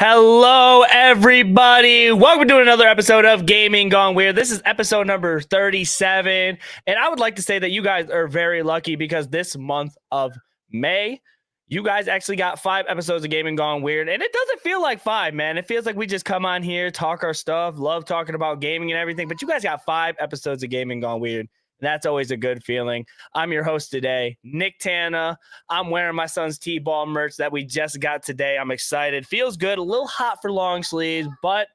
Hello, everybody. Welcome to another episode of Gaming Gone Weird. This is episode number 37. And I would like to say that you guys are very lucky because this month of May, you guys actually got 5 episodes of Gaming Gone Weird. And it doesn't feel like 5, man. It feels like we just come on here, talk our stuff, love talking about gaming and everything. But you guys got 5 episodes of Gaming Gone Weird. And that's always a good feeling. I'm your host today, Nicktana. I'm wearing my son's T-ball merch that we just got today. I'm excited. Feels good. A little hot for long sleeves, but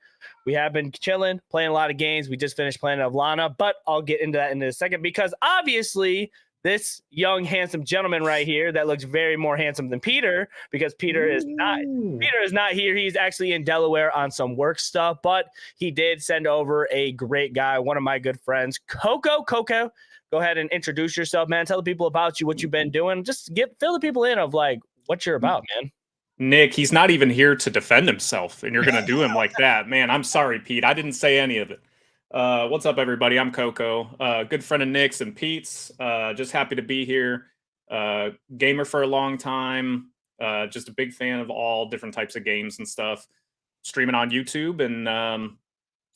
we have been chilling, playing a lot of games. We just finished playing Lana, but I'll get into that in a second because obviously this young, handsome gentleman right here that looks very more handsome than Peter because Peter is not here. He's actually in Delaware on some work stuff, but he did send over a great guy, one of my good friends, Coco. Coco, go ahead and introduce yourself, man. Tell the people about you, what you've been doing. Just fill the people in of like what you're about, man. Nick, he's not even here to defend himself, and you're going to do him like that. Man, I'm sorry, Pete. I didn't say any of it. What's up, everybody? I'm Coco, good friend of Nick's and Pete's. Just happy to be here. Gamer for a long time. Just a big fan of all different types of games and stuff. Streaming on YouTube and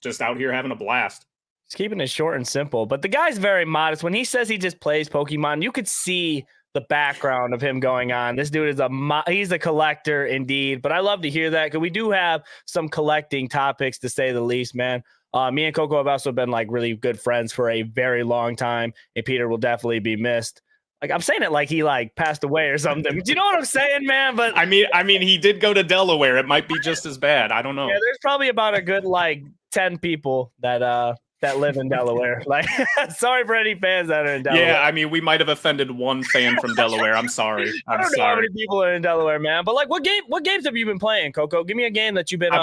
just out here having a blast. He's keeping it short and simple, but the guy's very modest. When he says he just plays Pokemon, you could see the background of him going on. This dude is he's a collector indeed, but I love to hear that because we do have some collecting topics to say the least, man. Me and Coco have also been like really good friends for a very long time, and Peter will definitely be missed. Like I'm saying it like he like passed away or something. Do you know what I'm saying, man? But I mean, he did go to Delaware. It might be just as bad. I don't know. Yeah, there's probably about a good like 10 people that live in Delaware. Like, sorry for any fans that are in Delaware. Yeah, I mean, we might have offended one fan from Delaware. I'm sorry. I don't know how many people are in Delaware, man. But like, what games have you been playing, Coco? Give me a game that you've been.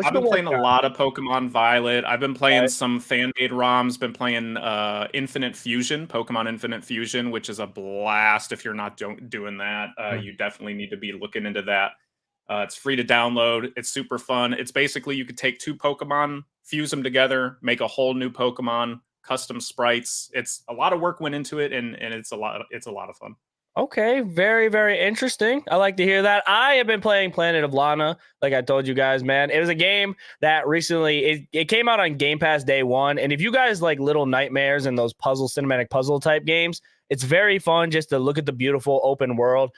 I've been playing a lot of Pokemon Violet. I've been playing some fan-made ROMs. Been playing Infinite Fusion, Pokemon Infinite Fusion, which is a blast. If you're not doing that, you definitely need to be looking into that. It's free to download. It's super fun. It's basically you could take 2 Pokemon, fuse them together, make a whole new Pokemon, custom sprites. It's a lot of work went into it, and it's a lot of fun. Okay, very, very interesting. I like to hear that. I have been playing Planet of Lana, like I told you guys, man. It was a game that recently, it came out on Game Pass day 1. And if you guys like Little Nightmares and those cinematic puzzle type games, it's very fun just to look at the beautiful open world.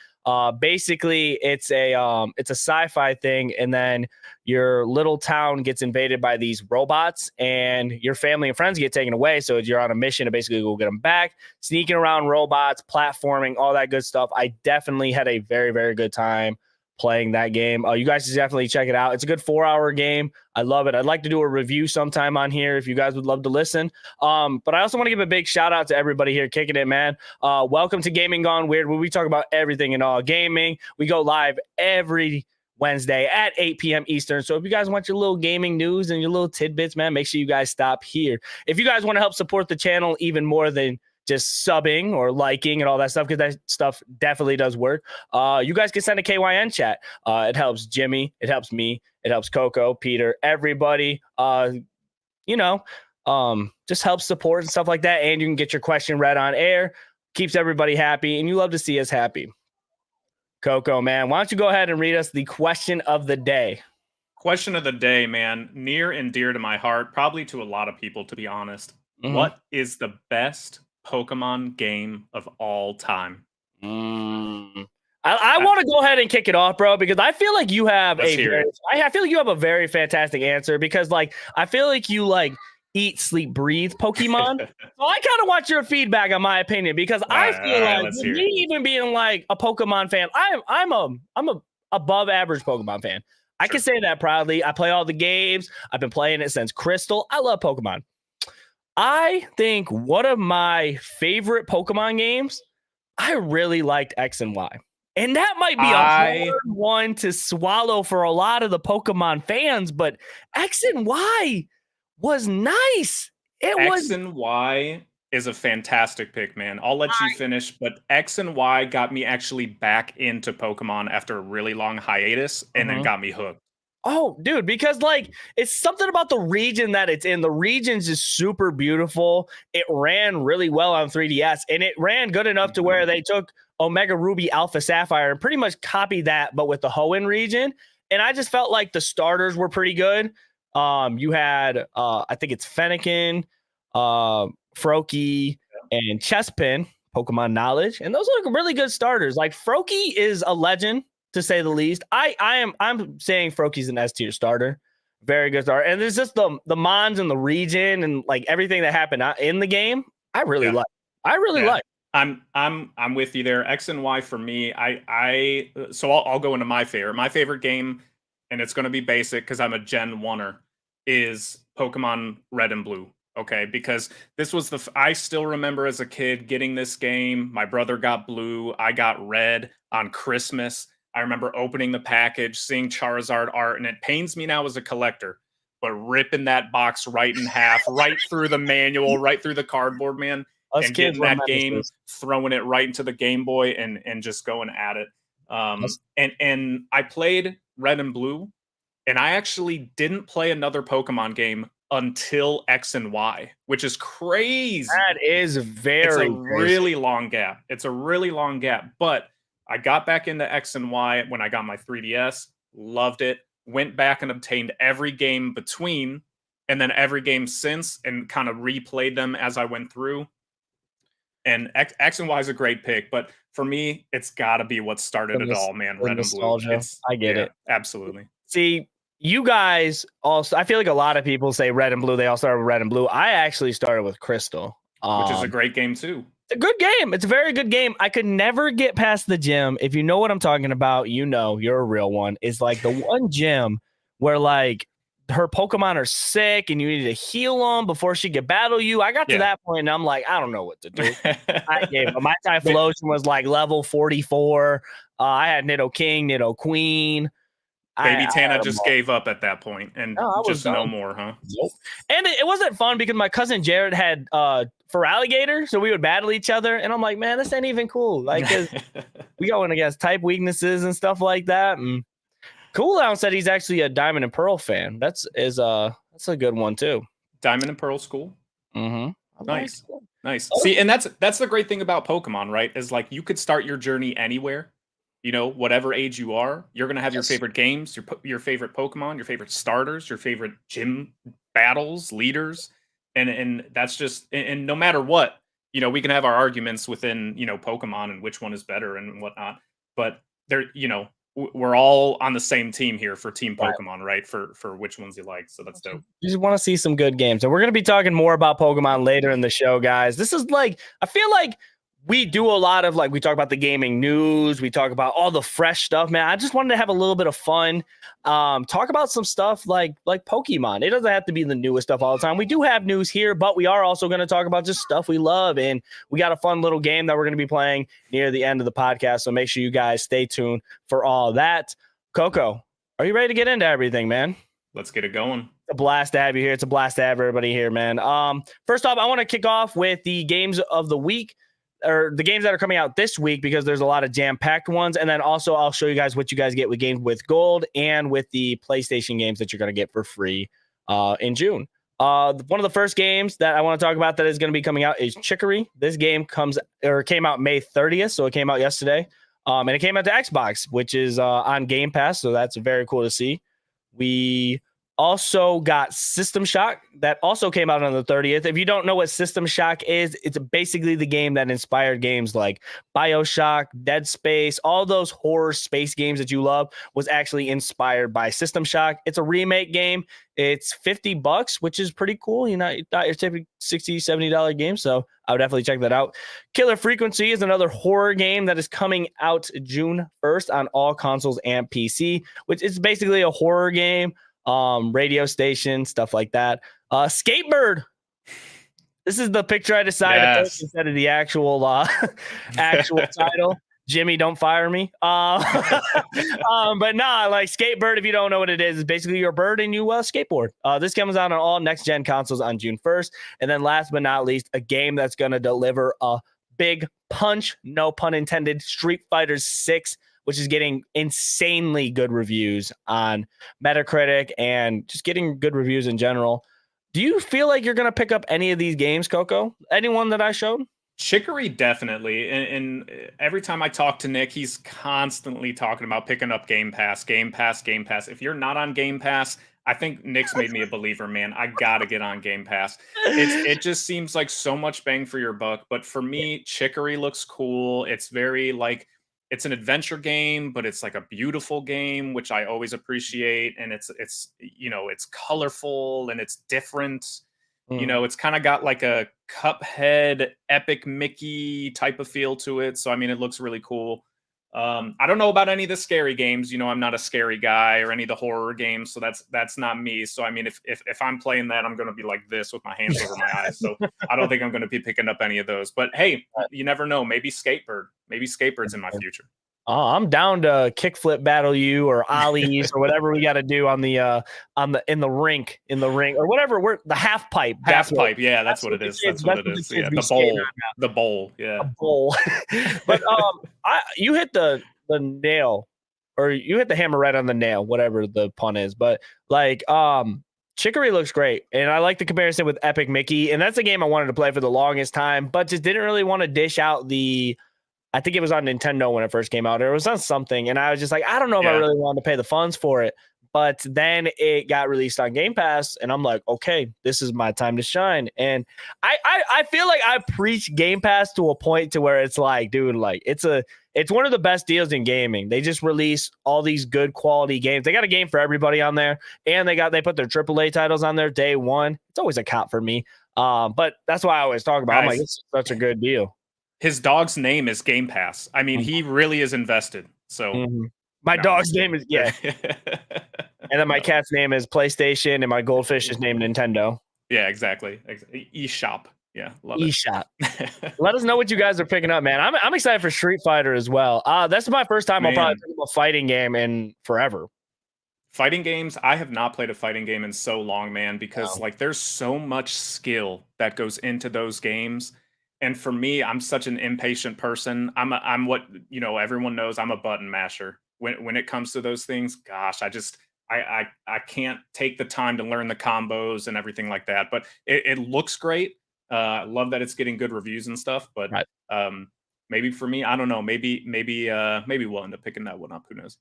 Basically, it's a sci-fi thing, and then your little town gets invaded by these robots, and your family and friends get taken away. So you're on a mission to basically go get them back, sneaking around robots, platforming, all that good stuff. I definitely had a very, very good time playing that game. You guys should definitely check it out. It's a good 4-hour game. I love it. I'd like to do a review sometime on here if you guys would love to listen. But I also want to give a big shout out to everybody here kicking it, man. Welcome to Gaming Gone Weird, where we talk about everything and all gaming. We go live every Wednesday at 8 p.m. Eastern. So if you guys want your little gaming news and your little tidbits, man, make sure you guys stop here. If you guys want to help support the channel even more than just subbing or liking and all that stuff, because that stuff definitely does work. You guys can send a KYN chat. It helps Jimmy. It helps me. It helps Coco, Peter, everybody. Just helps support and stuff like that. And you can get your question read on air. Keeps everybody happy, and you love to see us happy. Coco, man, why don't you go ahead and read us the question of the day? Question of the day, man. Near and dear to my heart, probably to a lot of people, to be honest. Mm-hmm. What is the best Pokemon game of all time? I want to go ahead and kick it off, bro, because I feel like you have I feel like you have a very fantastic answer, because like I feel like you like eat, sleep, breathe Pokemon. So I kind of want your feedback on my opinion, because I feel like me even being like a Pokemon fan, I'm a above average Pokemon fan. I can say that proudly. I play all the games. I've been playing it since Crystal. I love Pokemon. I think one of my favorite Pokemon games, I really liked X and Y. And that might be a hard one to swallow for a lot of the Pokemon fans, but X and Y was nice. X and Y is a fantastic pick, man. I'll let you finish, but X and Y got me actually back into Pokemon after a really long hiatus, and then got me hooked. Oh, dude, because like it's something about the region that it's in. The region's just super beautiful. It ran really well on 3DS, and it ran good enough to where they took Omega Ruby Alpha Sapphire and pretty much copied that, but with the Hoenn region. and I just felt like the starters were pretty good. You had I think it's Fennekin, Froakie, and Chespin, Pokemon Knowledge, and those are really good starters. Like Froakie is a legend to say the least. I'm saying Frokie's an S tier starter. Very good starter. And it's just the mons and the region and like everything that happened in the game. I really like. I really like. I'm with you there. X and Y for me. So I'll go into my favorite. My favorite game, and it's going to be basic because I'm a Gen 1er, is Pokemon Red and Blue. Okay, because this was I still remember as a kid getting this game. My brother got Blue. I got Red on Christmas. I remember opening the package, seeing Charizard art, and it pains me now as a collector, but ripping that box right in half, right through the manual, right through the cardboard, man. And getting that game, throwing it right into the Game Boy and just going at it. And I played Red and Blue, and I actually didn't play another Pokemon game until X and Y, which is crazy. That is really long gap. It's a really long gap. But I got back into X and Y when I got my 3DS, loved it, went back and obtained every game between, and then every game since, and kind of replayed them as I went through. And X and Y is a great pick, but for me, it's got to be what started it all, man. Red and Blue. I get it. Absolutely. See, you guys also, I feel like a lot of people say Red and Blue. They all started with Red and Blue. I actually started with Crystal, which is a great game too. It's a good game. It's a very good game. I could never get past the gym. If you know what I'm talking about, you know you're a real one. It's like the one gym where like her Pokemon are sick and you need to heal them before she could battle you. I got to that point and I'm like, I don't know what to do. I gave up. My Typhlosion was like level 44. I had Nidoking, Nidoqueen. Baby Tana just gave up at that point and just no more, huh? Nope. And it wasn't fun because my cousin Jared had Feraligatr, so we would battle each other. And I'm like, man, this ain't even cool. Like, we going against type weaknesses and stuff like that. And Cooldown said he's actually a Diamond and Pearl fan. That's a good one too. Diamond and Pearl school. Mm-hmm. Nice. Oh. See, and that's the great thing about Pokemon, right? Is like you could start your journey anywhere. You know, whatever age you are, you're gonna have your favorite games, your favorite Pokemon, your favorite starters, your favorite gym battles, leaders, and that's just and no matter what, you know, we can have our arguments within Pokemon and which one is better and whatnot, but we're all on the same team here for Team Pokemon, right? For which ones you like. So that's dope. You just want to see some good games. And we're going to be talking more about Pokemon later in the show, guys. This is like, I feel like we do a lot of we talk about the gaming news. We talk about all the fresh stuff, man. I just wanted to have a little bit of fun. Talk about some stuff like Pokemon. It doesn't have to be the newest stuff all the time. We do have news here, but we are also going to talk about just stuff we love. And we got a fun little game that we're going to be playing near the end of the podcast. So make sure you guys stay tuned for all that. Coco, are you ready to get into everything, man? Let's get it going. It's a blast to have you here. It's a blast to have everybody here, man. First off, I want to kick off with the games of the week, or the games that are coming out this week, because there's a lot of jam-packed ones. And then also I'll show you guys what you guys get with games with gold and with the PlayStation games that you're going to get for free in June. One of the first games that I want to talk about that is going to be coming out is Chicory. This game came out May 30th, so it came out yesterday. And it came out to Xbox, which is on Game Pass, so that's very cool to see. We also got System Shock that also came out on the 30th. If you don't know what System Shock is, it's basically the game that inspired games like BioShock, Dead Space, all those horror space games that you love was actually inspired by System Shock. It's a remake game. It's $50, which is pretty cool. Not your typical $60, $70 game. So I would definitely check that out. Killer Frequency is another horror game that is coming out June 1st on all consoles and PC, which is basically a horror game. Radio station, stuff like that. Skatebird. This is the picture I decided to post instead of the actual title. Jimmy, don't fire me. But nah, like Skatebird, if you don't know what it is basically your bird and you skateboard. This comes out on all next-gen consoles on June 1st. And then last but not least, a game that's going to deliver a big punch, no pun intended, Street Fighter 6, which is getting insanely good reviews on Metacritic and just getting good reviews in general. Do you feel like you're going to pick up any of these games, Coco? Anyone that I showed? Chicory definitely, and every time I talk to Nick, he's constantly talking about picking up Game Pass, Game Pass, Game Pass. If you're not on Game Pass, I think Nick's made me a believer, man. I gotta get on Game Pass. It just seems like so much bang for your buck. But for me, Chicory looks cool. It's very like it's an adventure game, but it's like a beautiful game, which I always appreciate. And it's it's colorful and it's different. It's kind of got like a Cuphead, Epic Mickey type of feel to it. So, I mean, it looks really cool. I don't know about any of the scary games. I'm not a scary guy or any of the horror games. So that's not me. So, I mean, if I'm playing that, I'm going to be like this with my hands over my eyes. So I don't think I'm going to be picking up any of those. But hey, you never know. Maybe Skatebird. Maybe Skatebird's in my future. I'm down to kickflip battle you or ollies or whatever we got to do in the rink or whatever. The half pipe. Yeah, that's what it is. That's what it is. Yeah, the bowl. Yeah, a bowl. But you hit the nail, or you hit the hammer right on the nail, whatever the pun is. But like Chicory looks great, and I like the comparison with Epic Mickey, and that's a game I wanted to play for the longest time, but just didn't really want to dish out I think it was on Nintendo when it first came out, or it was on something. And I was just like, I don't know if I really wanted to pay the funds for it. But then it got released on Game Pass, and I'm like, okay, this is my time to shine. And I feel like I preach Game Pass to a point to where it's like, dude, like it's one of the best deals in gaming. They just release all these good quality games. They got a game for everybody on there, and they put their AAA titles on there day one. It's always a cop for me. But that's why I always talk about. I'm like, it's such a good deal. His dog's name is Game Pass. I mean, he really is invested. So my dog's name is and then my cat's name is PlayStation, and my goldfish is named Nintendo. Yeah, exactly. eShop. Yeah, love eShop. Let us know what you guys are picking up, man. I'm excited for Street Fighter as well. That's my first time I'll probably pick up a fighting game in forever. Fighting games, I have not played a fighting game in so long, man, because like there's so much skill that goes into those games. And for me, I'm such an impatient person. I'm what everyone knows. I'm a button masher. When it comes to those things, gosh, I can't take the time to learn the combos and everything like that. But it looks great. I love that it's getting good reviews and stuff. But maybe for me, I don't know. Maybe we'll end up picking that one up. Who knows?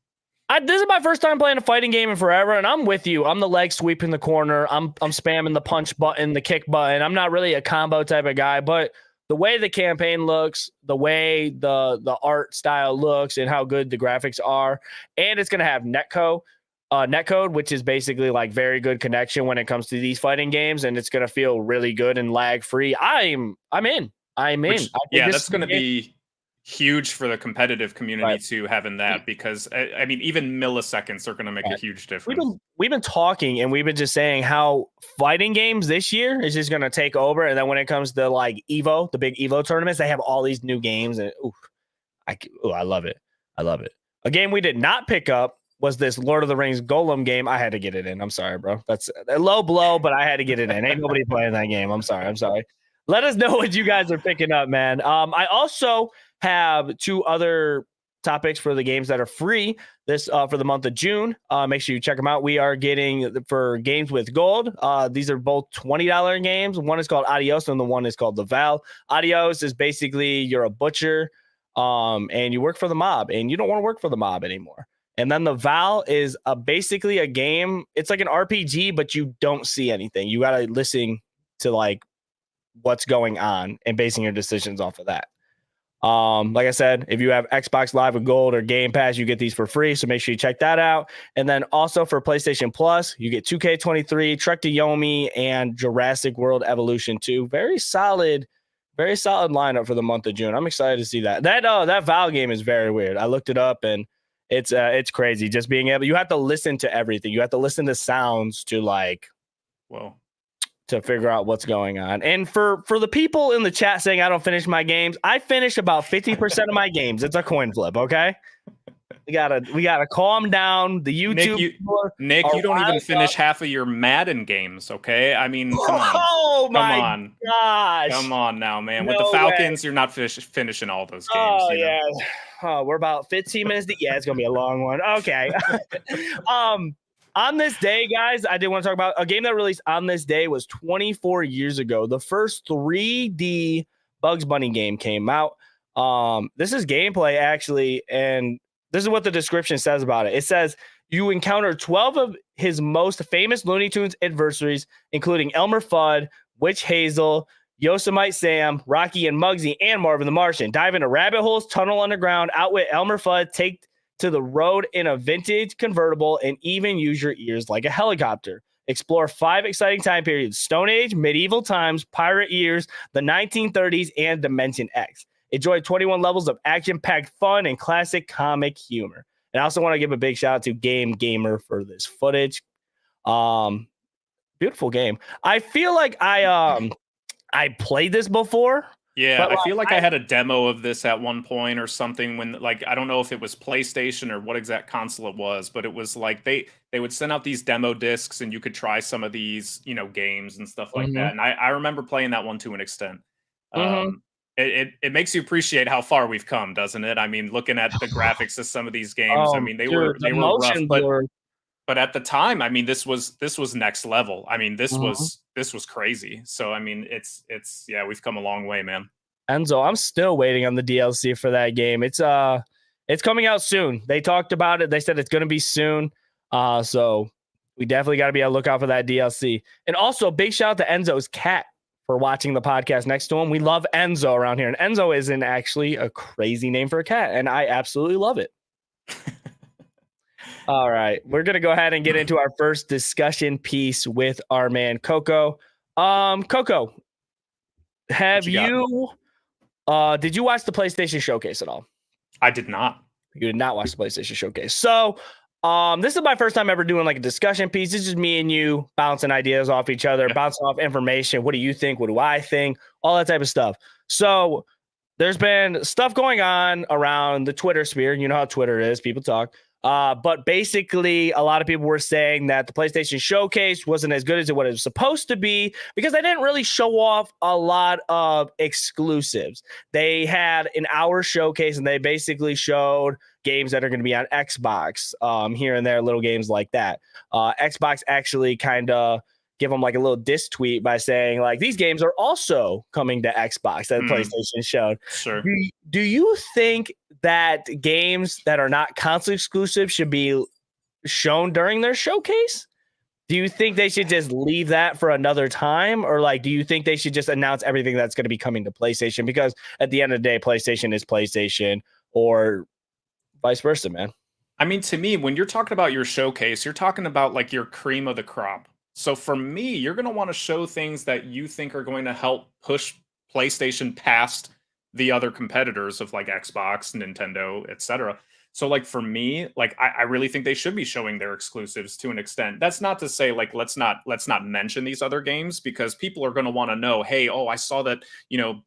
This is my first time playing a fighting game in forever, and I'm with you. I'm the leg sweep in the corner. I'm spamming the punch button, the kick button. I'm not really a combo type of guy, but the way the campaign looks, the way the art style looks, and how good the graphics are, and it's going to have netcode, which is basically like very good connection when it comes to these fighting games, and it's going to feel really good and lag free. I'm in. That's going to be huge for the competitive community too, having that, because I mean, even milliseconds are going to make a huge difference. We've been talking, and we've been just saying how fighting games this year is just going to take over. And then when it comes to like Evo, the big Evo tournaments, they have all these new games, and I love it. I love it. A game we did not pick up was this Lord of the Rings Golem game. I had to get it in. I'm sorry, bro. That's a low blow, but I had to get it in. Ain't nobody playing that game. I'm sorry. Let us know what you guys are picking up, man. I also have two other topics for the games that are free this for the month of June. Make sure you check them out. We are getting for games with gold. These are both $20 games. One is called Adios, and the one is called The Val. Adios is basically you're a butcher, and you work for the mob, and you don't want to work for the mob anymore. And then The Val is basically a game. It's like an RPG, but you don't see anything. You got to listen to like what's going on and basing your decisions off of that. Like I said, if you have Xbox Live with Gold or Game Pass, you get these for free. So make sure you check that out. And then also for PlayStation Plus, you get 2K23, Trek to Yomi, and Jurassic World Evolution 2. Very solid lineup for the month of June. I'm excited to see that. That Val game is very weird. I looked it up, and it's crazy. Just being able, you have to listen to everything. You have to listen to sounds to like, whoa, to figure out what's going on. And for the people in the chat saying I don't finish my games, I finish about 50% of my games. It's a coin flip, okay? We gotta calm down. The YouTube Nick, you don't even finish half of your Madden games, okay? I mean, come on. Oh my gosh. Come on now, man. With the Falcons, you're not finishing all those games. Oh, yeah. Oh, we're about 15 minutes deep. Yeah, it's gonna be a long one. Okay. On this day, guys, I did want to talk about a game that released on this day was 24 years ago. The first 3D Bugs Bunny game came out. This is gameplay actually, and this is what the description says about it. It says you encounter 12 of his most famous Looney Tunes adversaries, including Elmer Fudd, Witch Hazel, Yosemite Sam, Rocky and Muggsy, and Marvin the Martian. Dive into rabbit holes, tunnel underground, outwit Elmer Fudd, take to the road in a vintage convertible, and even use your ears like a helicopter. Explore 5 exciting time periods: Stone Age, medieval times, pirate years, the 1930s, and Dimension X. Enjoy 21 levels of action-packed fun and classic comic humor. And I also want to give a big shout out to Game Gamer for this footage. Beautiful game. I feel like I played this before. Yeah, I feel like I had a demo of this at one point or something when, like, I don't know if it was PlayStation or what exact console it was, but it was like they would send out these demo discs and you could try some of these, games and stuff like that. And I remember playing that one to an extent. It makes you appreciate how far we've come, doesn't it? I mean, looking at the graphics of some of these games, I mean, they were rough, but at the time, I mean, this was next level. I mean, this was crazy. So I mean, it's we've come a long way, man. Enzo, I'm still waiting on the DLC for that game. It's coming out soon. They talked about it. They said it's going to be soon. So we definitely got to be on the lookout for that DLC. And also, big shout out to Enzo's cat for watching the podcast next to him. We love Enzo around here, and Enzo isn't actually a crazy name for a cat, and I absolutely love it. All right, we're gonna go ahead and get into our first discussion piece with our man Coco. Coco, have you did you watch the PlayStation Showcase at all? I did not. You did not watch the PlayStation Showcase. So this is my first time ever doing like a discussion piece. It's just me and you bouncing ideas off each other, bouncing off information. What do you think? What do I think? All that type of stuff. So there's been stuff going on around the Twitter sphere. You know how Twitter is. People talk. But basically, a lot of people were saying that the PlayStation Showcase wasn't as good as what it was supposed to be because they didn't really show off a lot of exclusives. They had an hour showcase and they basically showed games that are going to be on Xbox, here and there, little games like that. Xbox actually kind of give them like a little diss tweet by saying like these games are also coming to Xbox that PlayStation showed. Sure. Do you think that games that are not console exclusive should be shown during their showcase? Do you think they should just leave that for another time? Or like, do you think they should just announce everything that's going to be coming to PlayStation? Because at the end of the day, PlayStation is PlayStation, or vice versa, man. I mean, to me, when you're talking about your showcase, you're talking about like your cream of the crop. So for me, you're going to want to show things that you think are going to help push PlayStation past the other competitors of like Xbox, Nintendo, etc. So like for me, like I really think they should be showing their exclusives to an extent. That's not to say like let's not mention these other games, because people are going to want to know, hey, oh, I saw that,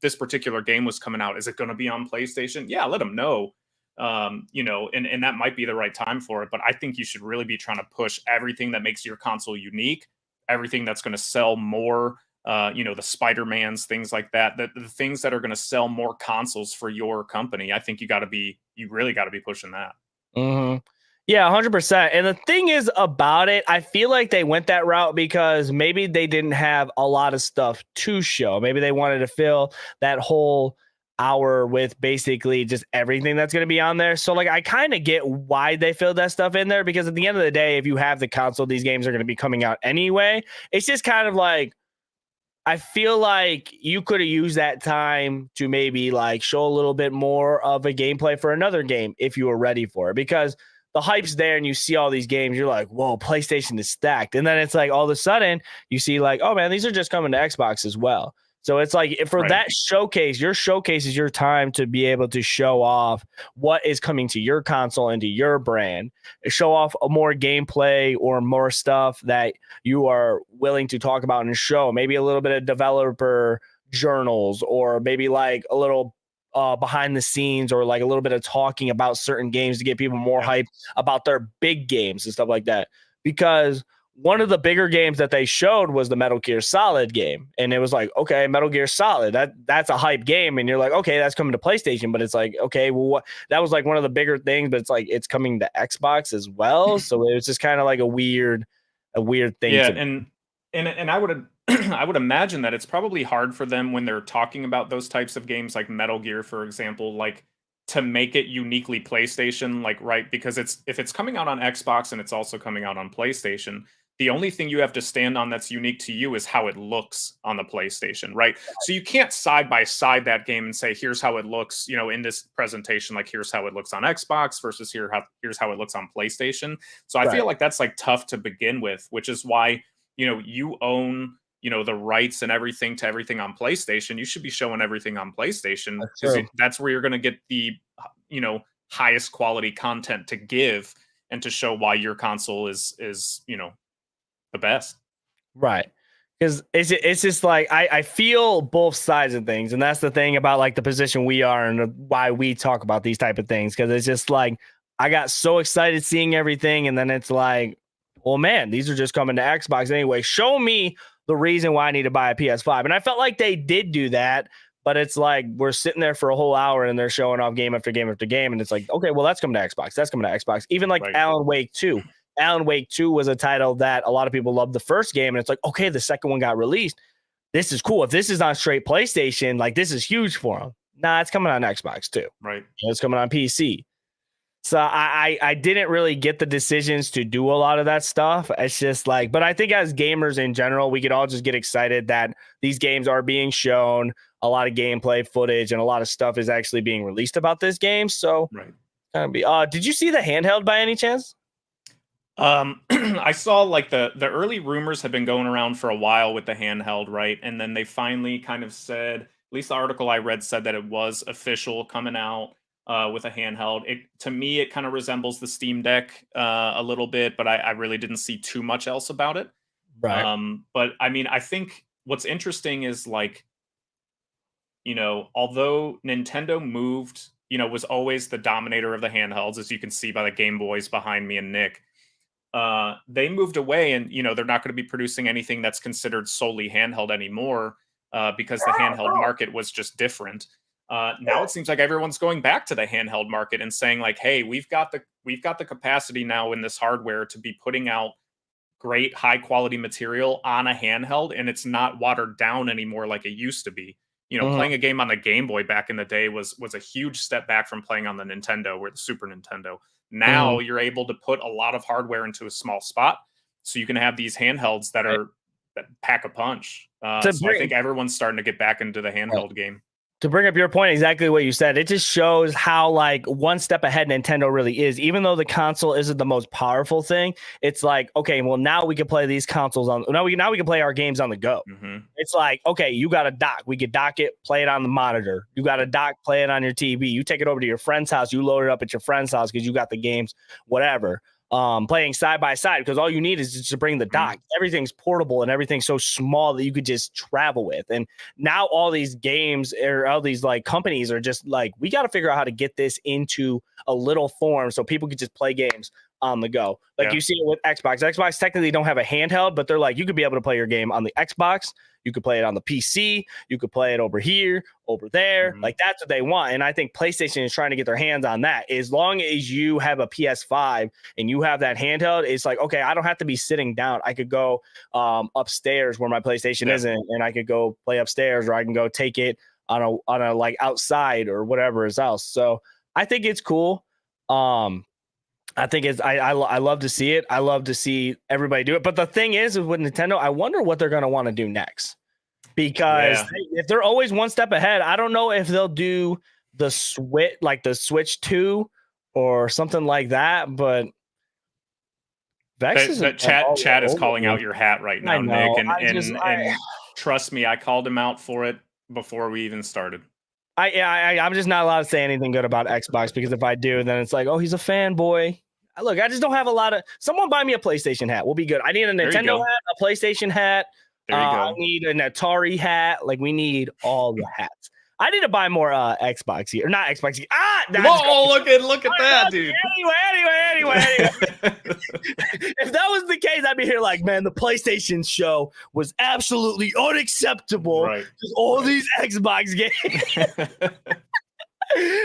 this particular game was coming out. Is it going to be on PlayStation? Yeah, let them know. And that might be the right time for it. But I think you should really be trying to push everything that makes your console unique, everything that's going to sell more, the Spider-Mans, things like that, the things that are going to sell more consoles for your company. I think you really got to be pushing that. Mm-hmm. Yeah, 100%. And the thing is about it, I feel like they went that route because maybe they didn't have a lot of stuff to show. Maybe they wanted to fill that whole hour with basically just everything that's going to be on there. So like, I kind of get why they filled that stuff in there, because at the end of the day, if you have the console, these games are going to be coming out anyway. It's just kind of like, I feel like you could have used that time to maybe like show a little bit more of a gameplay for another game if you were ready for it, because the hype's there and you see all these games, you're like, whoa, PlayStation is stacked. And then it's like all of a sudden you see like, oh man, these are just coming to Xbox as well. So it's like for that showcase, your showcase is your time to be able to show off what is coming to your console and to your brand, show off more gameplay or more stuff that you are willing to talk about and show. Maybe a little bit of developer journals, or maybe like a little behind the scenes, or like a little bit of talking about certain games to get people more hyped about their big games and stuff like that. Because one of the bigger games that they showed was the Metal Gear Solid game. And it was like, okay, Metal Gear Solid, that's a hype game. And you're like, okay, that's coming to PlayStation. But it's like, okay, well, that was like one of the bigger things, but it's like, it's coming to Xbox as well. So it was just kind of like a weird thing. Yeah. And I would I would imagine that it's probably hard for them when they're talking about those types of games, like Metal Gear, for example, like to make it uniquely PlayStation, like right, because if it's coming out on Xbox and it's also coming out on PlayStation, the only thing you have to stand on that's unique to you is how it looks on the PlayStation, right? So you can't side by side that game and say, here's how it looks, in this presentation, like here's how it looks on Xbox versus here's how it looks on PlayStation. So I feel like that's like tough to begin with, which is why, you own the rights and everything to everything on PlayStation. You should be showing everything on PlayStation because that's where you're going to get the highest quality content to give and to show why your console is the best. Right. Because it's just like I feel both sides of things, and that's the thing about like the position we are and why we talk about these type of things. Because it's just like I got so excited seeing everything, and then it's like, well, man, these are just coming to Xbox anyway. Show me the reason why I need to buy a PS5. And I felt like they did do that, but it's like we're sitting there for a whole hour and they're showing off game after game after game. And it's like, okay, well, that's coming to Xbox. That's coming to Xbox. Even like Alan Wake 2. Alan Wake 2 was a title that a lot of people loved the first game. And it's like, okay, the second one got released. This is cool. If this is on straight PlayStation, like this is huge for them. Nah, it's coming on Xbox too. Right. It's coming on PC. So I didn't really get the decisions to do a lot of that stuff. It's just like, but I think as gamers in general, we could all just get excited that these games are being shown, a lot of gameplay footage and a lot of stuff is actually being released about this game. So did you see the handheld by any chance? I saw like the early rumors had been going around for a while with the handheld, right? And then they finally kind of said, at least the article I read said that it was official coming out. With a handheld. To me, it kind of resembles the Steam Deck a little bit, but I really didn't see too much else about it. Right. But I mean, I think what's interesting is like, although Nintendo moved, was always the dominator of the handhelds, as you can see by the Game Boys behind me and Nick. They moved away and, they're not going to be producing anything that's considered solely handheld anymore because the handheld market was just different. Now it seems like everyone's going back to the handheld market and saying like, hey, we've got the capacity now in this hardware to be putting out great high quality material on a handheld, and it's not watered down anymore like it used to be. Playing a game on the Game Boy back in the day was a huge step back from playing on the Nintendo or the Super Nintendo. Now you're able to put a lot of hardware into a small spot, so you can have these handhelds that pack a punch. So I think everyone's starting to get back into the handheld game. To bring up your point, exactly what you said, it just shows how like one step ahead Nintendo really is. Even though the console isn't the most powerful thing, it's like, okay, well now we can play these consoles now we can play our games on the go. It's like, okay, you got a dock, we could dock it, play it on the monitor. You got a dock, play it on your TV. You take it over to your friend's house, you load it up at your friend's house because you got the games, whatever. Playing side by side because all you need is just to bring the dock. Everything's portable and everything's so small that you could just travel with. And now all these games or all these like companies are just like, we got to figure out how to get this into a little form so people could just play games on the go. Like you see it with Xbox. Xbox technically don't have a handheld, but they're like, you could be able to play your game on the Xbox. You could play it on the PC. You could play it over here, over there. Like that's what they want. And I think PlayStation is trying to get their hands on that. As long as you have a PS5 and you have that handheld, it's like, okay, I don't have to be sitting down. I could go upstairs where my PlayStation isn't, and I could go play upstairs, or I can go take it on a like outside or whatever is else. So I think it's cool. I think I love to see it. I love to see everybody do it. But the thing is with Nintendo, I wonder what they're going to want to do next. Because if they're always one step ahead, I don't know if they'll do the Switch 2 or something like that. But Chat is calling out your hat right now, Nick. And trust me, I called him out for it before we even started. I'm just not allowed to say anything good about Xbox because if I do, then it's like, oh, he's a fanboy. Look, I just don't have a lot of. Someone buy me a PlayStation hat. We'll be good. I need a Nintendo hat, a PlayStation hat. I need an Atari hat. Like we need all the hats. I need to buy more Xbox here. Not Xbox here. Look at that, dude. Anyway. If that was the case, I'd be here like, man, the PlayStation show was absolutely unacceptable. Right. Just all these Xbox games.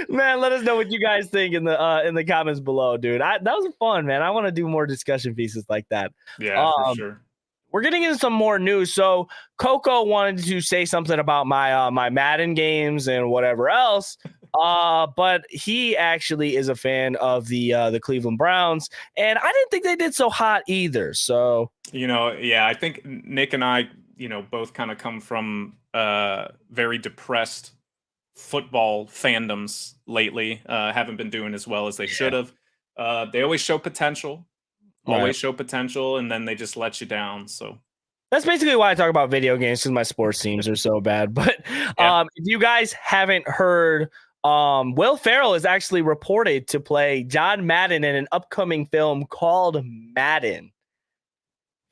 Man, let us know what you guys think in the comments below, dude. That was fun, man. I want to do more discussion pieces like that. Yeah, for sure. we're getting into some more news. So Coco wanted to say something about my my Madden games and whatever else. But he actually is a fan of the Cleveland Browns, and I didn't think they did so hot either. So yeah, I think Nick and I, both kind of come from very depressed football fandoms lately. Haven't been doing as well as they should have. They always show potential, and then they just let you down. So that's basically why I talk about video games, because my sports teams are so bad. But if you guys haven't heard, Will Farrell is actually reported to play John Madden in an upcoming film called Madden.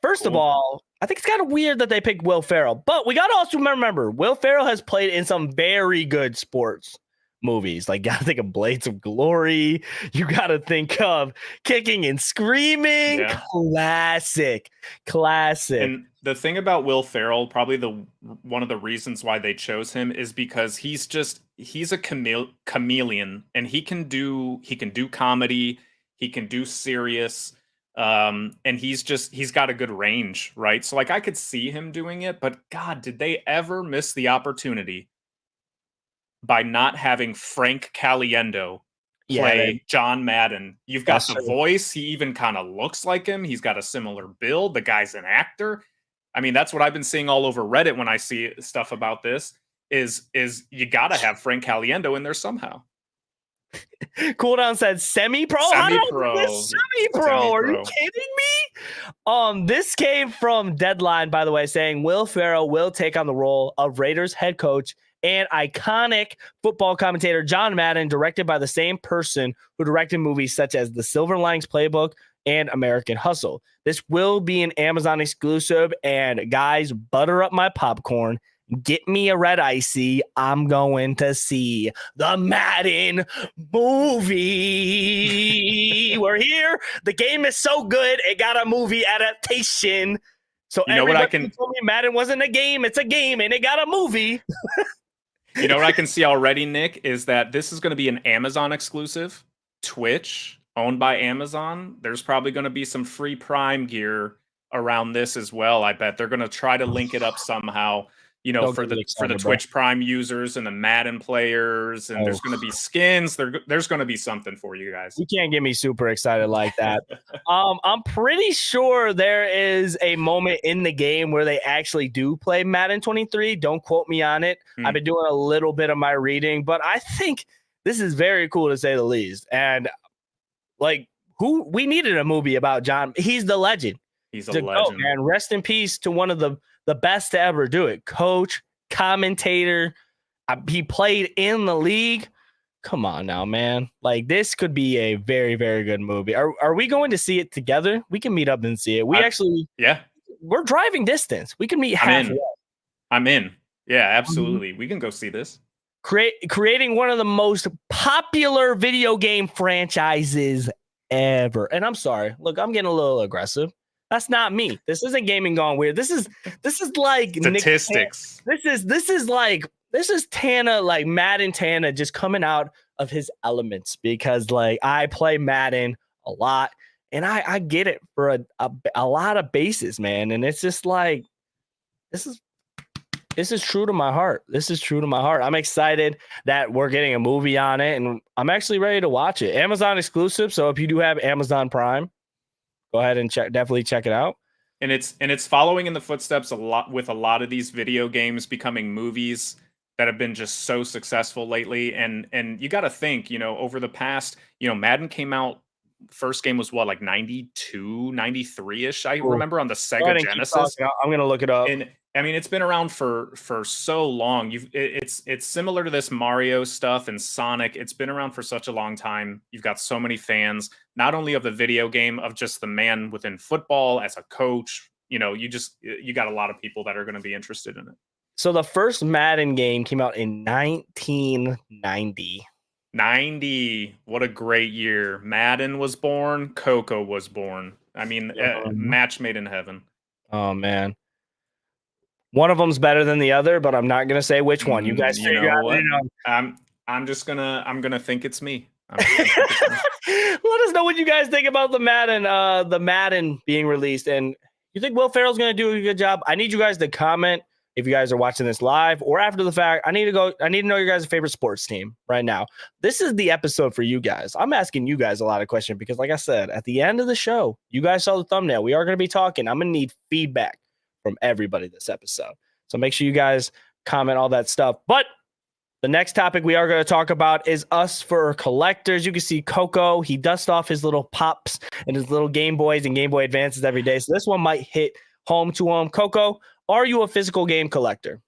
First of all, I think it's kind of weird that they picked Will Farrell, but we got to also remember Will Farrell has played in some very good sports movies. Like, got to think of Blades of Glory. You got to think of Kicking and Screaming. Yeah. Classic. And the thing about Will Farrell, probably one of the reasons why they chose him is because he's a chameleon, and he can do comedy, he can do serious. And he's got a good range, right? So like I could see him doing it, but God, did they ever miss the opportunity by not having Frank Caliendo play John Madden? You've got the voice. He even kind of looks like him. He's got a similar build. The guy's an actor. I mean, that's what I've been seeing all over Reddit when I see stuff about this is you got to have Frank Caliendo in there somehow. Cooldown said semi-pro. Semi-pro. Are you kidding me? This came from Deadline, by the way, saying Will Farrell will take on the role of Raiders head coach and iconic football commentator John Madden, directed by the same person who directed movies such as The Silver Linings Playbook and American Hustle. This will be an Amazon exclusive, and guys, butter up my popcorn. Get me a red icy. I'm going to see the Madden movie. We're here. The game is so good, it got a movie adaptation. So everybody told me Madden wasn't a game. It's a game, and it got a movie. You know what I can see already, Nick, is that this is going to be an Amazon exclusive. Twitch, owned by Amazon. There's probably going to be some free Prime gear around this as well. I bet they're going to try to link it up somehow. For the Twitch Prime users and the Madden players, and there's going to be skins. There's going to be something for you guys. You can't get me super excited like that. I'm pretty sure there is a moment in the game where they actually do play Madden 23. Don't quote me on it. I've been doing a little bit of my reading, but I think this is very cool to say the least. And like, we needed a movie about John. He's the legend. He's a legend, man. Rest in peace to one of the best to ever do it. Coach, commentator. He played in the league. Come on now, man. Like, this could be a very, very good movie. Are we going to see it together? We can meet up and see it. We're driving distance. We can meet halfway. I'm in. Yeah, absolutely. We can go see this. Creating one of the most popular video game franchises ever. And I'm sorry. Look, I'm getting a little aggressive. That's not me. This isn't gaming gone weird. This is like statistics. This is Tana, like Madden Tana, just coming out of his elements, because like I play Madden a lot and I get it for a lot of bases, man. And it's just like this is true to my heart. This is true to my heart. I'm excited that we're getting a movie on it, and I'm actually ready to watch it. Amazon exclusive. So if you do have Amazon Prime, go ahead and definitely check it out. And it's following in the footsteps a lot of these video games becoming movies that have been just so successful lately. And you got to think, over the past, Madden came out, first game was what, like 92, 93-ish, I remember, on the Sega Genesis. I'm going to look it up. And I mean, it's been around for so long. It's similar to this Mario stuff and Sonic. It's been around for such a long time. You've got so many fans, not only of the video game, of just the man within football as a coach. You got a lot of people that are going to be interested in it. So the first Madden game came out in 1990. 90. What a great year. Madden was born. Coco was born. I mean, match made in heaven. Oh, man. One of them's better than the other, but I'm not gonna say which one. You guys figure out. I'm gonna think it's me. Let us know what you guys think about the Madden being released. And You think Will Ferrell's going to do a good job? I need you guys to comment if you guys are watching this live or after the fact. I need to know your guys' favorite sports team right now. This is the episode for you guys. I'm asking you guys a lot of questions because, like I said, at the end of the show, you guys saw the thumbnail. We are going to be talking. I'm going to need feedback from everybody this episode. So make sure you guys comment all that stuff. But the next topic we are going to talk about is us for collectors. You can see Coco. He dusts off his little pops and his little Game Boys and Game Boy Advances every day. So this one might hit home to him. Coco, are you a physical game collector?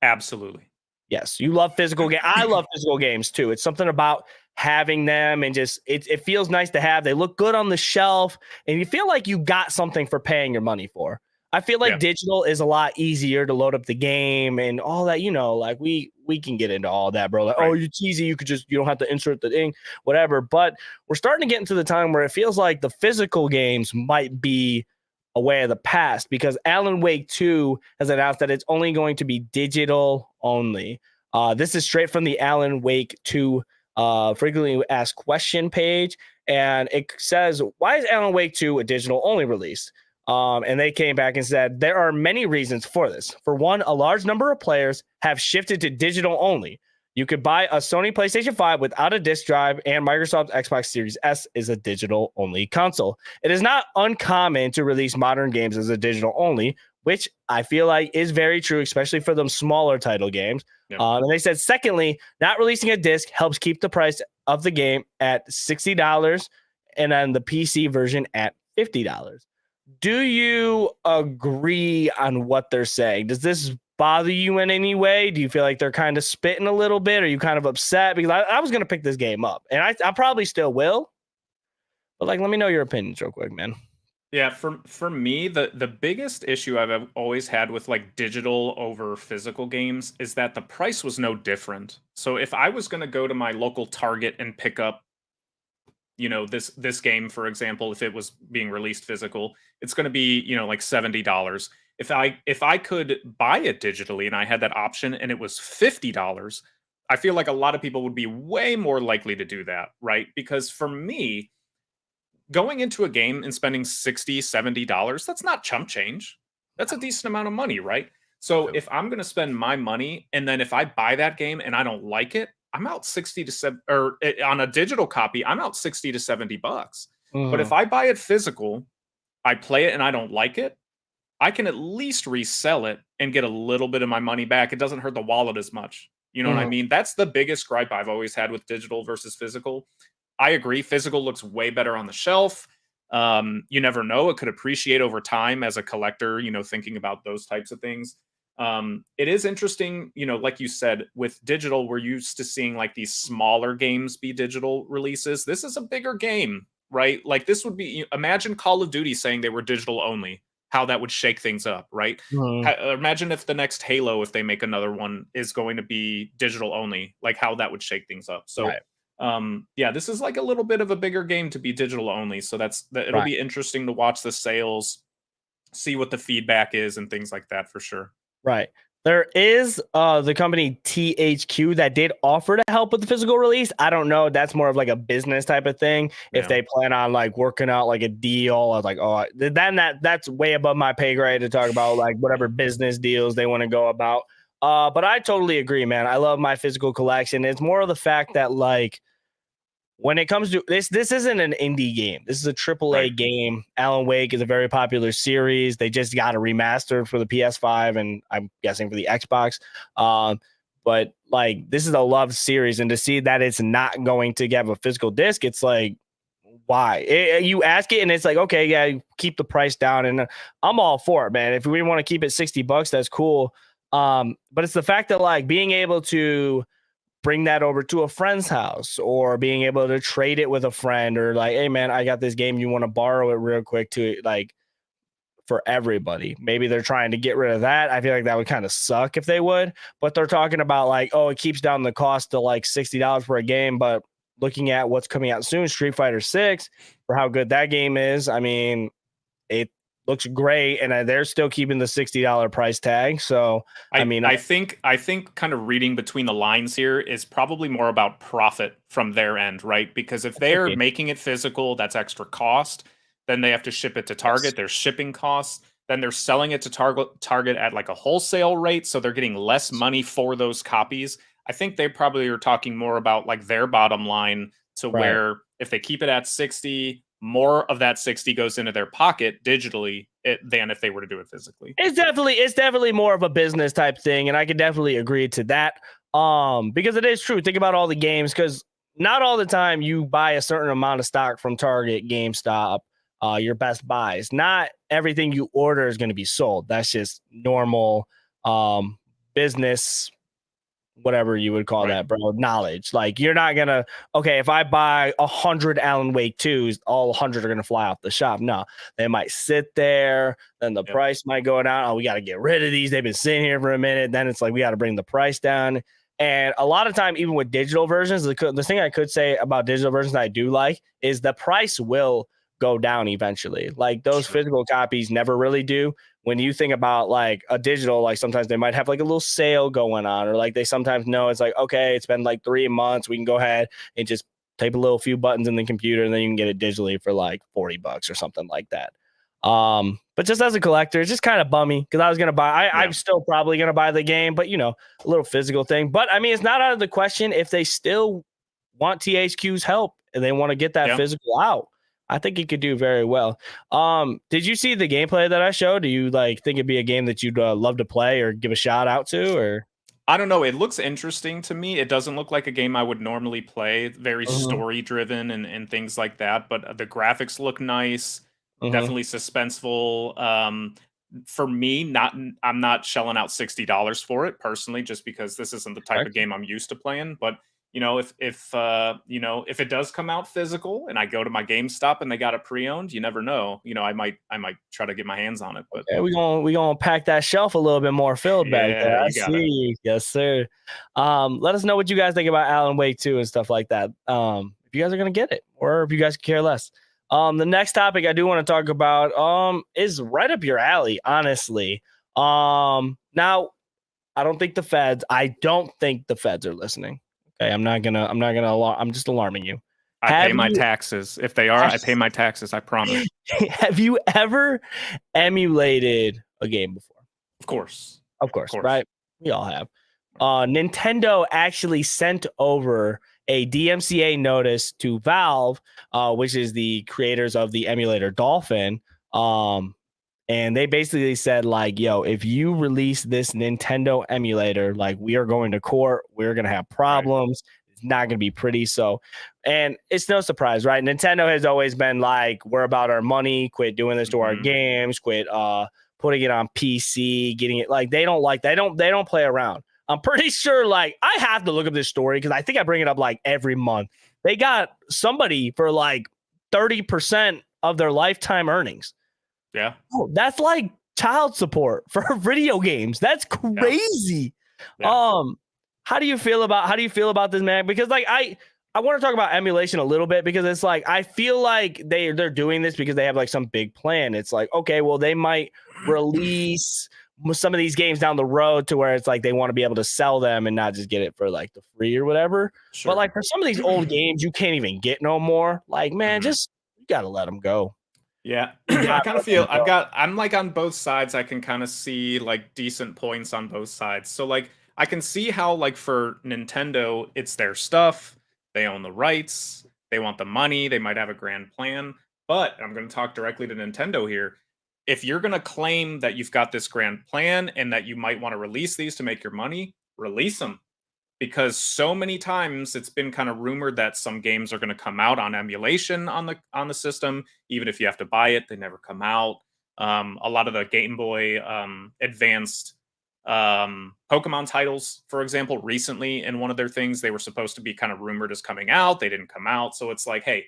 Absolutely. Yes, you love physical games. I love physical games too. It's something about having them and just it feels nice to have. They look good on the shelf and you feel like you got something for paying your money for. I feel like digital is a lot easier to load up the game and all that, like we can get into all that, bro. Like, right. Oh, it's easy. You don't have to insert the thing, whatever. But we're starting to get into the time where it feels like the physical games might be a way of the past because Alan Wake 2 has announced that it's only going to be digital only. This is straight from the Alan Wake 2 frequently asked question page. And it says, why is Alan Wake 2 a digital only release? And they came back and said, there are many reasons for this. For one, a large number of players have shifted to digital only. You could buy a Sony PlayStation 5 without a disc drive, and Microsoft's Xbox Series S is a digital only console. It is not uncommon to release modern games as a digital only, which I feel like is very true, especially for them smaller title games. Yep. And they said, secondly, not releasing a disc helps keep the price of the game at $60 and then the PC version at $50. Do you agree on what they're saying? Does this bother you in any way? Do you feel like they're kind of spitting a little bit? Are you kind of upset? Because I was going to pick this game up, and I probably still will. But, let me know your opinions real quick, man. Yeah, for me, the biggest issue I've always had with, digital over physical games is that the price was no different. So if I was going to go to my local Target and pick up this game, for example, if it was being released physical, it's going to be, $70. If I could buy it digitally and I had that option and it was $50, I feel like a lot of people would be way more likely to do that, right? Because for me, going into a game and spending $60, $70, that's not chump change. That's a decent amount of money, right? So if I'm going to spend my money and then if I buy that game and I don't like it, I'm out 60 to 70, or on a digital copy, I'm out 60 to $70. But if I buy it physical, I play it and I don't like it, I can at least resell it and get a little bit of my money back. It doesn't hurt the wallet as much. You know what I mean? That's the biggest gripe I've always had with digital versus physical. I agree. Physical looks way better on the shelf. You never know. It could appreciate over time as a collector, thinking about those types of things. It is interesting, like you said, with digital, we're used to seeing these smaller games be digital releases. This is a bigger game, right? This would be, imagine Call of Duty saying they were digital only, how that would shake things up, right? Imagine if the next Halo, if they make another one, is going to be digital only, how that would shake things up. So, right. This is a little bit of a bigger game to be digital only. So it'll be interesting to watch the sales, see what the feedback is and things like that for sure. Right. There is the company THQ that did offer to help with the physical release. I don't know. That's more of a business type of thing. If they plan on working out a deal, I was then that's way above my pay grade to talk about whatever business deals they want to go about. But I totally agree, man. I love my physical collection. It's more of the fact that when it comes to this isn't an indie game. This is a AAA game. Alan Wake is a very popular series. They just got a remaster for the PS5 and I'm guessing for the Xbox. But this is a loved series, and to see that it's not going to have a physical disc, it's why? You ask it and it's okay, yeah, keep the price down, and I'm all for it, man. If we want to keep it $60, that's cool. But it's the fact that being able to bring that over to a friend's house or being able to trade it with a friend or hey man, I got this game, you want to borrow it real quick to for everybody. Maybe they're trying to get rid of that. I feel like that would kind of suck if they would, but they're talking about it keeps down the cost to $60 for a game. But looking at what's coming out soon, Street Fighter 6, for how good that game is, I mean, it looks great, and they're still keeping the $60 price tag. So I think kind of reading between the lines here is probably more about profit from their end, right? Because if they're making it physical, that's extra cost. then they have to ship it to Target. There's shipping costs. Then they're selling it to Target at like a wholesale rate, so they're getting less money for those copies. I think they probably are talking more about like their bottom line to where if they keep it at 60, more of that 60 goes into their pocket digitally than if they were to do it physically. It's definitely more of a business type thing, and I can definitely agree to that. Because it is true. Think about all the games, because not all the time you buy a certain amount of stock from Target, GameStop, your Best Buys. Not everything you order is going to be sold. That's just normal business, whatever you would call that, bro, knowledge. Like, you're not gonna, okay, if I buy 100 Alan Wake 2s, all 100 are gonna fly off the shop. No, they might sit there, then the price might go down. Oh, we got to get rid of these, they've been sitting here for a minute. Then it's like, we got to bring the price down. And a lot of time, even with digital versions, the thing I could say about digital versions that I do like is the price will go down eventually. Like, those physical copies never really do. When you think about like a digital, like sometimes they might have like a little sale going on, or like they sometimes know it's like, okay, it's been like 3 months, we can go ahead and just type a few buttons in the computer, and then you can get it digitally for like $40 or something like that. But just as a collector, it's just kind of bummy, because I was gonna buy, I'm still probably gonna buy the game, but you know, a little physical thing. But I mean, it's not out of the question if they still want THQ's help and they want to get that physical out. I think it could do very well. Did you see the gameplay that I showed? Do you like think it'd be a game that you'd love to play or give a shout out to? Or I don't know. It looks interesting to me. It doesn't look like a game I would normally play. Very story driven and things like that. But the graphics look nice. Definitely suspenseful. For me, I'm not shelling out $60 for it personally, just because this isn't the type of game I'm used to playing. But you know, if it does come out physical and I go to my GameStop and they got it pre-owned, you never know. You know, I might try to get my hands on it. But we gonna pack that shelf a little bit more filled back there. I see. Yes, sir. Let us know what you guys think about Alan Wake 2 and stuff like that. If you guys are gonna get it, or if you guys care less. The next topic I do want to talk about is right up your alley, honestly. Now, I don't think the feds are listening. Okay, I'm just alarming you. I pay my taxes. If they are, I pay my taxes. I promise. Have you ever emulated a game before? Of course, right? We all have. Nintendo actually sent over a DMCA notice to Valve, which is the creators of the emulator Dolphin. And they basically said, like, yo, if you release this Nintendo emulator, like, we are going to court. We're going to have problems. It's not going to be pretty. So, and it's no surprise, right? Nintendo has always been like, we're about our money. Quit doing this to our games. Quit putting it on PC, getting it. Like, they don't play around. I'm pretty sure, like, I have to look up this story because I think I bring it up like every month. They got somebody for like 30% of their lifetime earnings. Yeah. Oh, that's like child support for video games. That's crazy. Yeah. How do you feel about this, man? Because like I want to talk about emulation a little bit, because it's like I feel like they're doing this because they have like some big plan. It's like, okay, well, they might release some of these games down the road to where it's like they want to be able to sell them and not just get it for like the free or whatever. Sure. But like for some of these old games you can't even get no more. Like, man, just you got to let them go. Yeah, I kind of feel I'm like on both sides. I can kind of see like decent points on both sides. So like I can see how like for Nintendo, it's their stuff. They own the rights. They want the money. They might have a grand plan. But I'm going to talk directly to Nintendo here. If you're going to claim that you've got this grand plan and that you might want to release these to make your money, release them. Because so many times it's been kind of rumored that some games are going to come out on emulation on the system, even if you have to buy it, they never come out. A lot of the Game Boy Advanced Pokemon titles, for example, recently in one of their things, they were supposed to be kind of rumored as coming out. They didn't come out, so it's like, hey,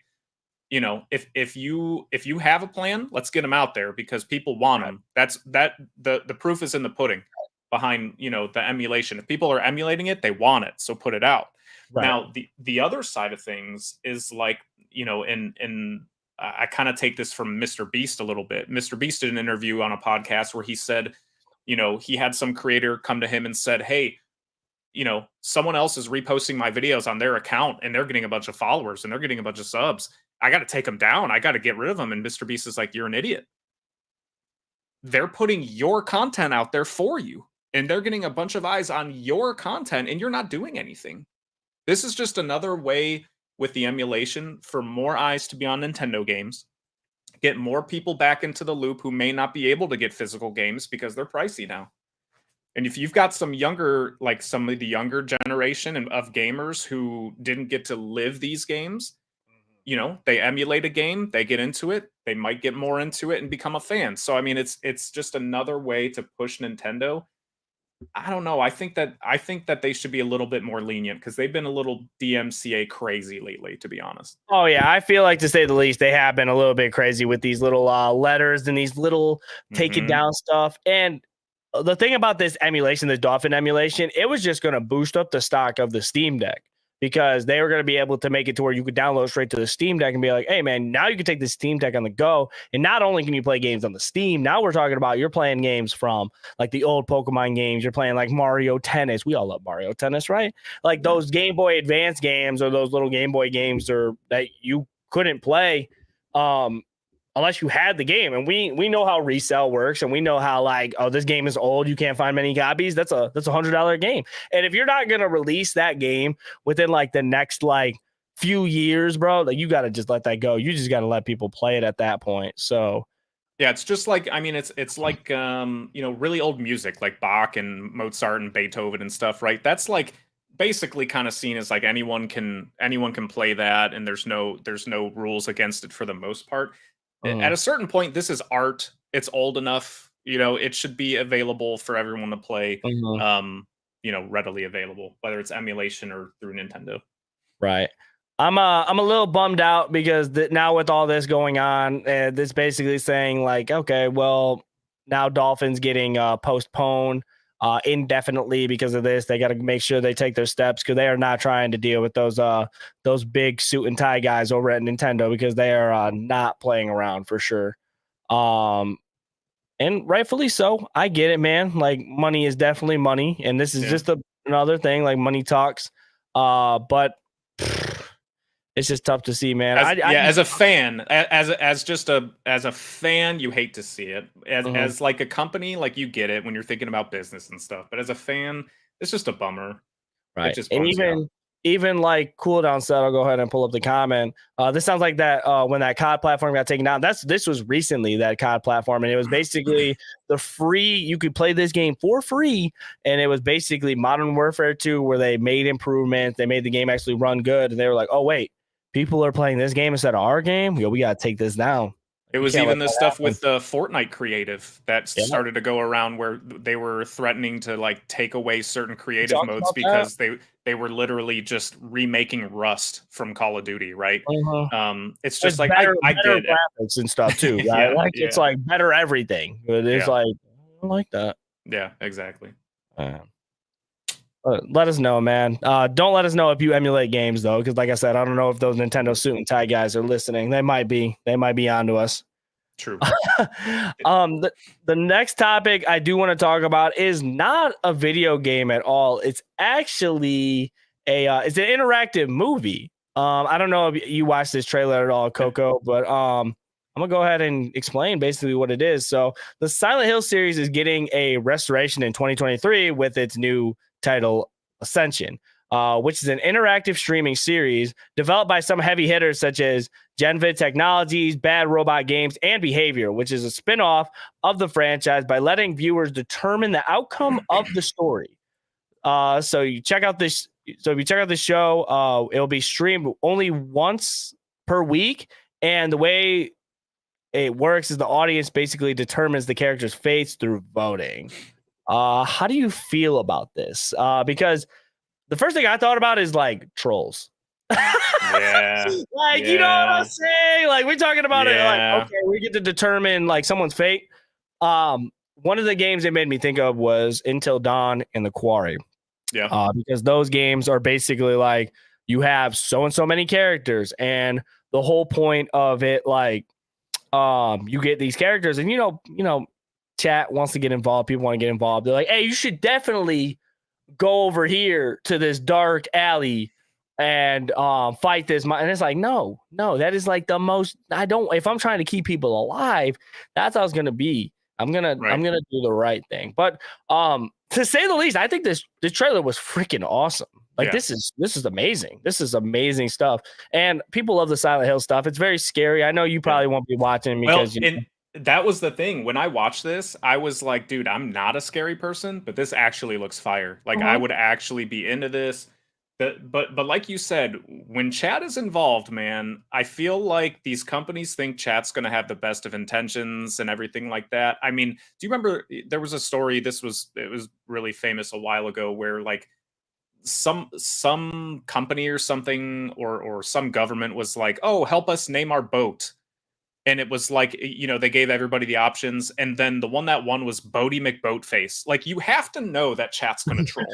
you know, if you have a plan, let's get them out there because people want them. The proof is in the pudding. Behind, you know, the emulation. If people are emulating it, they want it, so put it out. Right. Now, the other side of things is like, you know, and I kind of take this from Mr. Beast a little bit. Mr. Beast did an interview on a podcast where he said, you know, he had some creator come to him and said, hey, you know, someone else is reposting my videos on their account and they're getting a bunch of followers and they're getting a bunch of subs. I got to take them down. I got to get rid of them. And Mr. Beast is like, you're an idiot. They're putting your content out there for you, and they're getting a bunch of eyes on your content, and you're not doing anything. This is just another way with the emulation for more eyes to be on Nintendo games, get more people back into the loop who may not be able to get physical games because they're pricey now. And if you've got some younger, like some of the younger generation of gamers who didn't get to live these games, you know, they emulate a game, they get into it, they might get more into it and become a fan. So I mean, it's just another way to push Nintendo. I don't know. I think that they should be a little bit more lenient because they've been a little DMCA crazy lately, to be honest. Oh yeah, I feel like, to say the least, they have been a little bit crazy with these little letters and these little take it down stuff. And the thing about this emulation, this Dolphin emulation, it was just going to boost up the stock of the Steam Deck, because they were going to be able to make it to where you could download straight to the Steam Deck and be like, hey, man, now you can take the Steam Deck on the go. And not only can you play games on the Steam, now we're talking about you're playing games from like the old Pokemon games. You're playing like Mario Tennis. We all love Mario Tennis, right? Like those Game Boy Advance games, or those little Game Boy games, or that you couldn't play unless you had the game. And we know how resale works, and we know how, like, oh, this game is old, you can't find many copies. That's a $100 game. And if you're not going to release that game within like the next like few years, bro, like, you got to just let that go. You just got to let people play it at that point. So yeah, it's just like, I mean, it's like you know, really old music like Bach and Mozart and Beethoven and stuff, right? That's like basically kind of seen as like anyone can play that, and there's no rules against it for the most part. At a certain point, this is art. It's old enough, you know, it should be available for everyone to play, you know, readily available, whether it's emulation or through Nintendo. Right. I'm a little bummed out because now with all this going on, this basically saying like, okay, well, now Dolphin's getting postponed indefinitely because of this. They got to make sure they take their steps, because they are not trying to deal with those big suit and tie guys over at Nintendo, because they are not playing around for sure. And rightfully so. I get it, man. Like, money is definitely money, and this is just another thing. Like, money talks. But it's just tough to see, man. As a fan, as a fan, you hate to see it. As like a company, like, you get it when you're thinking about business and stuff. But as a fan, it's just a bummer. Right. And even like Cooldown said, I'll go ahead and pull up the comment. This sounds like that when that COD platform got taken down. This was recently, that COD platform, and it was basically the free. You could play this game for free, and it was basically Modern Warfare 2, where they made improvements. They made the game actually run good, and they were like, oh wait, people are playing this game instead of our game. Yo, we got to take this down. It was even the stuff with the Fortnite creative that started to go around, where they were threatening to like take away certain creative modes because they were literally just remaking Rust from Call of Duty, right? It's just like better, I get graphics and stuff too. Right? It's like better everything. But it's like, I like that. Yeah, exactly. Let us know, man. Don't let us know if you emulate games, though, because like I said, I don't know if those Nintendo suit and tie guys are listening. They might be onto us. True. The next topic I do want to talk about is not a video game at all. It's actually it's an interactive movie. I don't know if you watched this trailer at all, Coco, but I'm gonna go ahead and explain basically what it is. So the Silent Hill series is getting a restoration in 2023 with its new title, Ascension, which is an interactive streaming series developed by some heavy hitters such as Genvid Technologies, Bad Robot Games, and Behavior, which is a spinoff of the franchise by letting viewers determine the outcome of the story. So you check out this. So if you check out the show, it'll be streamed only once per week, and the way it works is the audience basically determines the character's fates through voting. How do you feel about this? Because the first thing I thought about is like trolls. Like, you know what I'm saying? Like, we're talking about it. Like, okay, we get to determine like someone's fate. One of the games it made me think of was Until Dawn and The Quarry. Because those games are basically like, you have so and so many characters, and the whole point of it, like, you get these characters, and you know, chat wants to get involved. People want to get involved. They're like, hey, you should definitely go over here to this dark alley and fight this. And it's like, no, that is like the most. If I'm trying to keep people alive, that's how it's gonna be. I'm gonna do the right thing. But to say the least, I think this trailer was freaking awesome. Like this is amazing. This is amazing stuff. And people love the Silent Hill stuff. It's very scary. I know you probably won't be watching because that was the thing. When I watched this, I was like, dude, I'm not a scary person, but this actually looks fire. Like I would actually be into this. But like you said, when chat is involved, man, I feel like these companies think chat's going to have the best of intentions and everything like that. I mean, do you remember there was a story, it was really famous a while ago, where like some company or something or some government was like, "Oh, help us name our boat." And it was like, they gave everybody the options, and then the one that won was Bodie McBoatface. Like, you have to know that chat's gonna troll.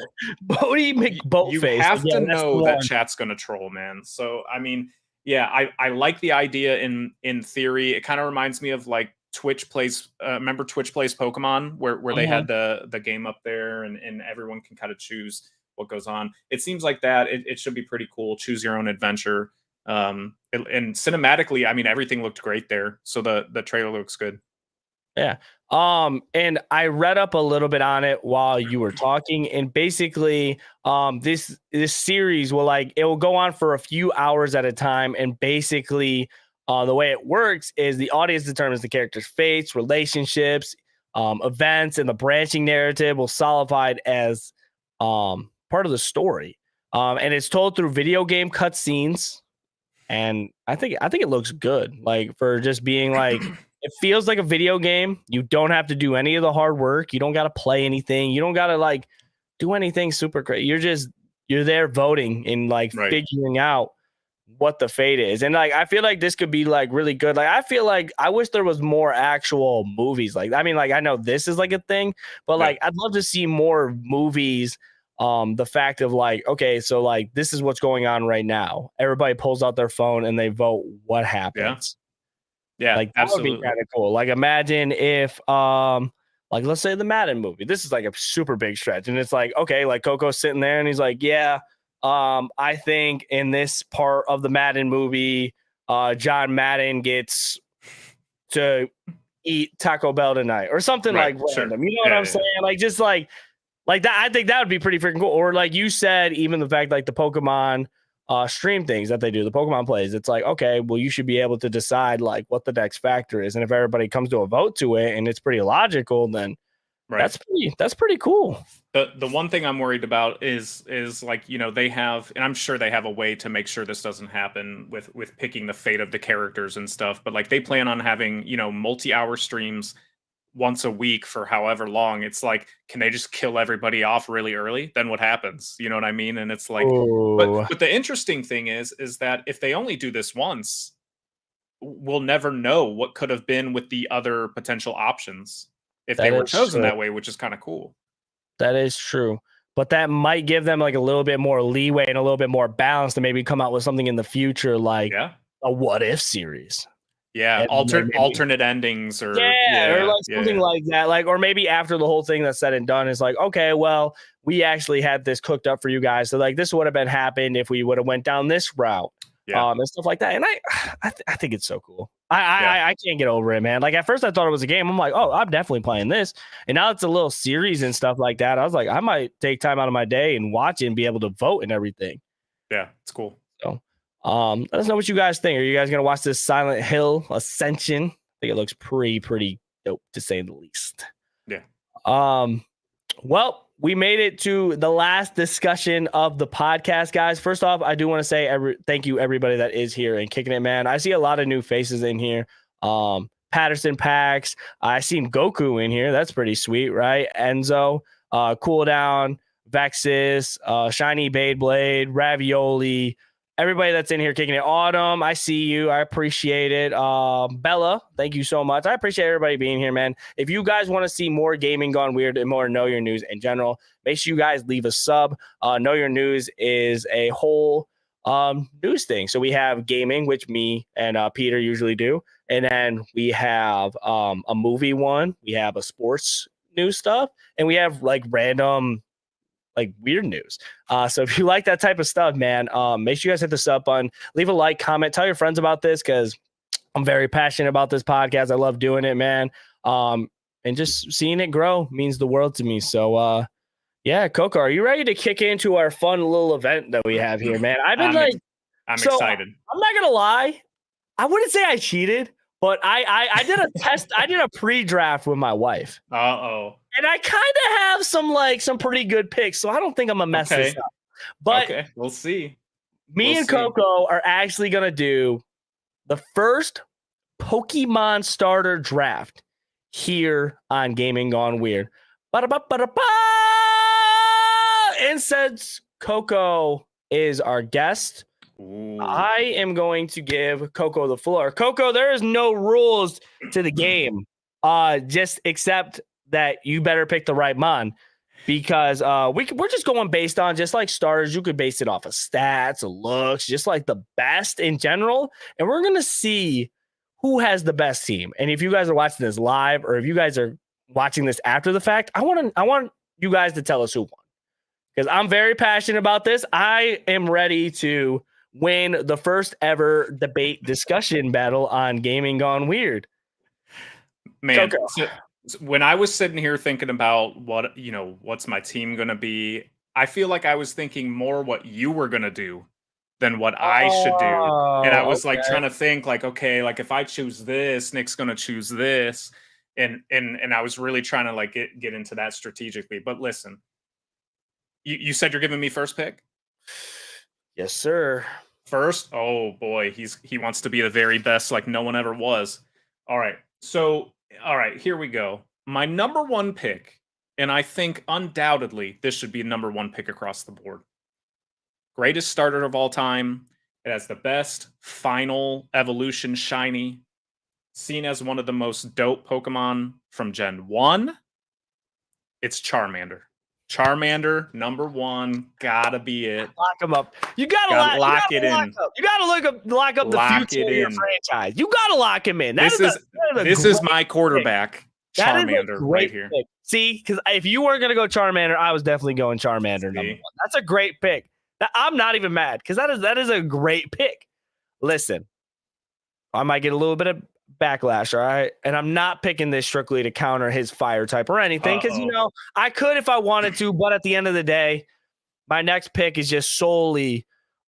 Bodie McBoatface. You have to know that chat's gonna troll, man. So, I mean, yeah, I like the idea in theory. It kind of reminds me of like Twitch plays. Remember Twitch plays Pokemon, where they had the game up there, and everyone can kind of choose what goes on. It seems like that. It should be pretty cool. Choose your own adventure. And cinematically, I mean, everything looked great there. So the trailer looks good. Yeah. And I read up a little bit on it while you were talking, and basically, this series it will go on for a few hours at a time, and basically, the way it works is the audience determines the character's fates, relationships, events, and the branching narrative will solidified as part of the story. And it's told through video game cutscenes. And I think it looks good. Like, for just being like, it feels like a video game. You don't have to do any of the hard work. You don't got to play anything. You don't got to like do anything super crazy. You're there voting and like figuring out what the fate is. And like, I feel like this could be like really good. Like, I feel like I wish there was more actual movies. Like, I mean, like, I know this is like a thing, but like, I'd love to see more movies. The fact of like, okay, so like this is what's going on right now. Everybody pulls out their phone and they vote what happens. Yeah, like that absolutely. would be kind of cool. Like, imagine if like, let's say the Madden movie. This is like a super big stretch. And it's like, okay, like Coco's sitting there and he's like, yeah, I think in this part of the Madden movie, John Madden gets to eat Taco Bell tonight or something like random. You know what I'm saying? Like, just like that, I think that would be pretty freaking cool. Or like you said, even the fact like the Pokemon stream things that they do, the Pokemon plays, it's like, okay, well, you should be able to decide like what the next factor is. And if everybody comes to a vote to it and it's pretty logical, then that's pretty cool. The one thing I'm worried about is like, they have, and I'm sure they have a way to make sure this doesn't happen with picking the fate of the characters and stuff. But like, they plan on having, multi-hour streams once a week for however long. It's like, can they just kill everybody off really early? Then what happens? You know what I mean? And it's like, but the interesting thing is that if they only do this once, we'll never know what could have been with the other potential options if they were chosen that way, which is kind of cool. That is true. But that might give them like a little bit more leeway and a little bit more balance to maybe come out with something in the future, like a what if series. Yeah, alternate endings or or like something like that. Like, or maybe after the whole thing that's said and done is like, okay, well, we actually had this cooked up for you guys. So like, this would have been happened if we would have went down this route. And stuff like that. And I think it's so cool. I can't get over it, man. Like, at first I thought it was a game. I'm like, oh, I'm definitely playing this. And now it's a little series and stuff like that. I was like, I might take time out of my day and watch it and be able to vote and everything. Yeah, it's cool. So let us know what you guys think. Are you guys gonna watch this Silent Hill Ascension? I think it looks pretty dope, to say the least. Yeah. Well, we made it to the last discussion of the podcast, guys. First off, I do want to say thank you everybody that is here and kicking it, man. I see a lot of new faces in here. Patterson Pax. I seen Goku in here. That's pretty sweet, right? Enzo, Cooldown, Vexus, Shiny Beyblade, Ravioli. Everybody that's in here kicking it. Autumn, I see you. I appreciate it. Bella, thank you so much. I appreciate everybody being here, man. If you guys want to see more Gaming Gone Weird and more Know Your News in general, make sure you guys leave a sub. Know Your News is a whole news thing. So we have gaming, which me and Peter usually do. And then we have a movie one. We have a sports news stuff. And we have like random like weird news. So if you like that type of stuff, man, make sure you guys hit the sub button, leave a like, comment, tell your friends about this because I'm very passionate about this podcast. I love doing it, man. And just seeing it grow means the world to me. So yeah, Coco, are you ready to kick into our fun little event that we have here, man? I've been I'm excited. I'm not gonna lie. I wouldn't say I cheated, but I did a test. I did a pre-draft with my wife. And I kind of have some pretty good picks, so I don't think I'm gonna mess this up. But we'll see. Me and Coco are actually gonna do the first Pokemon starter draft here on Gaming Gone Weird. And since Coco is our guest, I am going to give Coco the floor. Coco, there is no rules to the game, just except that you better pick the right mon, because we're just going based on just like starters. You could base it off of stats, looks, just like the best in general, and we're gonna see who has the best team. And if you guys are watching this live, or if you guys are watching this after the fact, I want you guys to tell us who won, because I'm very passionate about this. I am ready to win the first ever debate discussion battle on Gaming Gone Weird. Man, so when I was sitting here thinking about what's my team going to be, I feel like I was thinking more what you were going to do than what I should do. And I was like trying to think like, okay, like if I choose this, Nick's going to choose this. And I was really trying to like get into that strategically. But listen, you said you're giving me first pick? Yes, sir. First? Oh boy, he wants to be the very best like no one ever was. All right. So, all right, here we go. My number one pick, and I think undoubtedly this should be number one pick across the board. Greatest starter of all time. It has the best final evolution shiny. Seen as one of the most dope Pokemon from Gen 1. It's Charmander. Charmander, number one, gotta be it. Lock him up. You gotta lock it in. You gotta lock up the future of your franchise. You gotta lock him in. This is my quarterback, Charmander, right here. Pick. See, because if you weren't gonna go Charmander, I was definitely going Charmander number one. That's a great pick. I'm not even mad because that is a great pick. Listen, I might get a little bit of backlash, all right? And I'm not picking this strictly to counter his fire type or anything, because I could if I wanted to, but at the end of the day, my next pick is just solely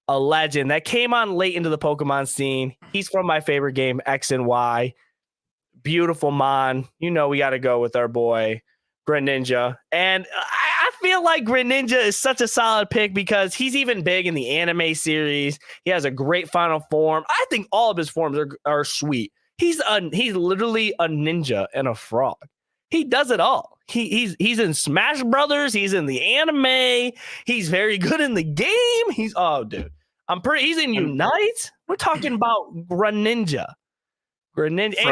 a legend that came on late into the Pokemon scene. He's from my favorite game, X and Y. Beautiful mon. We got to go with our boy Greninja. And I feel like Greninja is such a solid pick because he's even big in the anime series. He has a great final form. I think all of his forms are sweet. He's literally a ninja and a frog. He does it all. He's in Smash Brothers. He's in the anime. He's very good in the game. He's he's in Unite. We're talking about Greninja. Froakie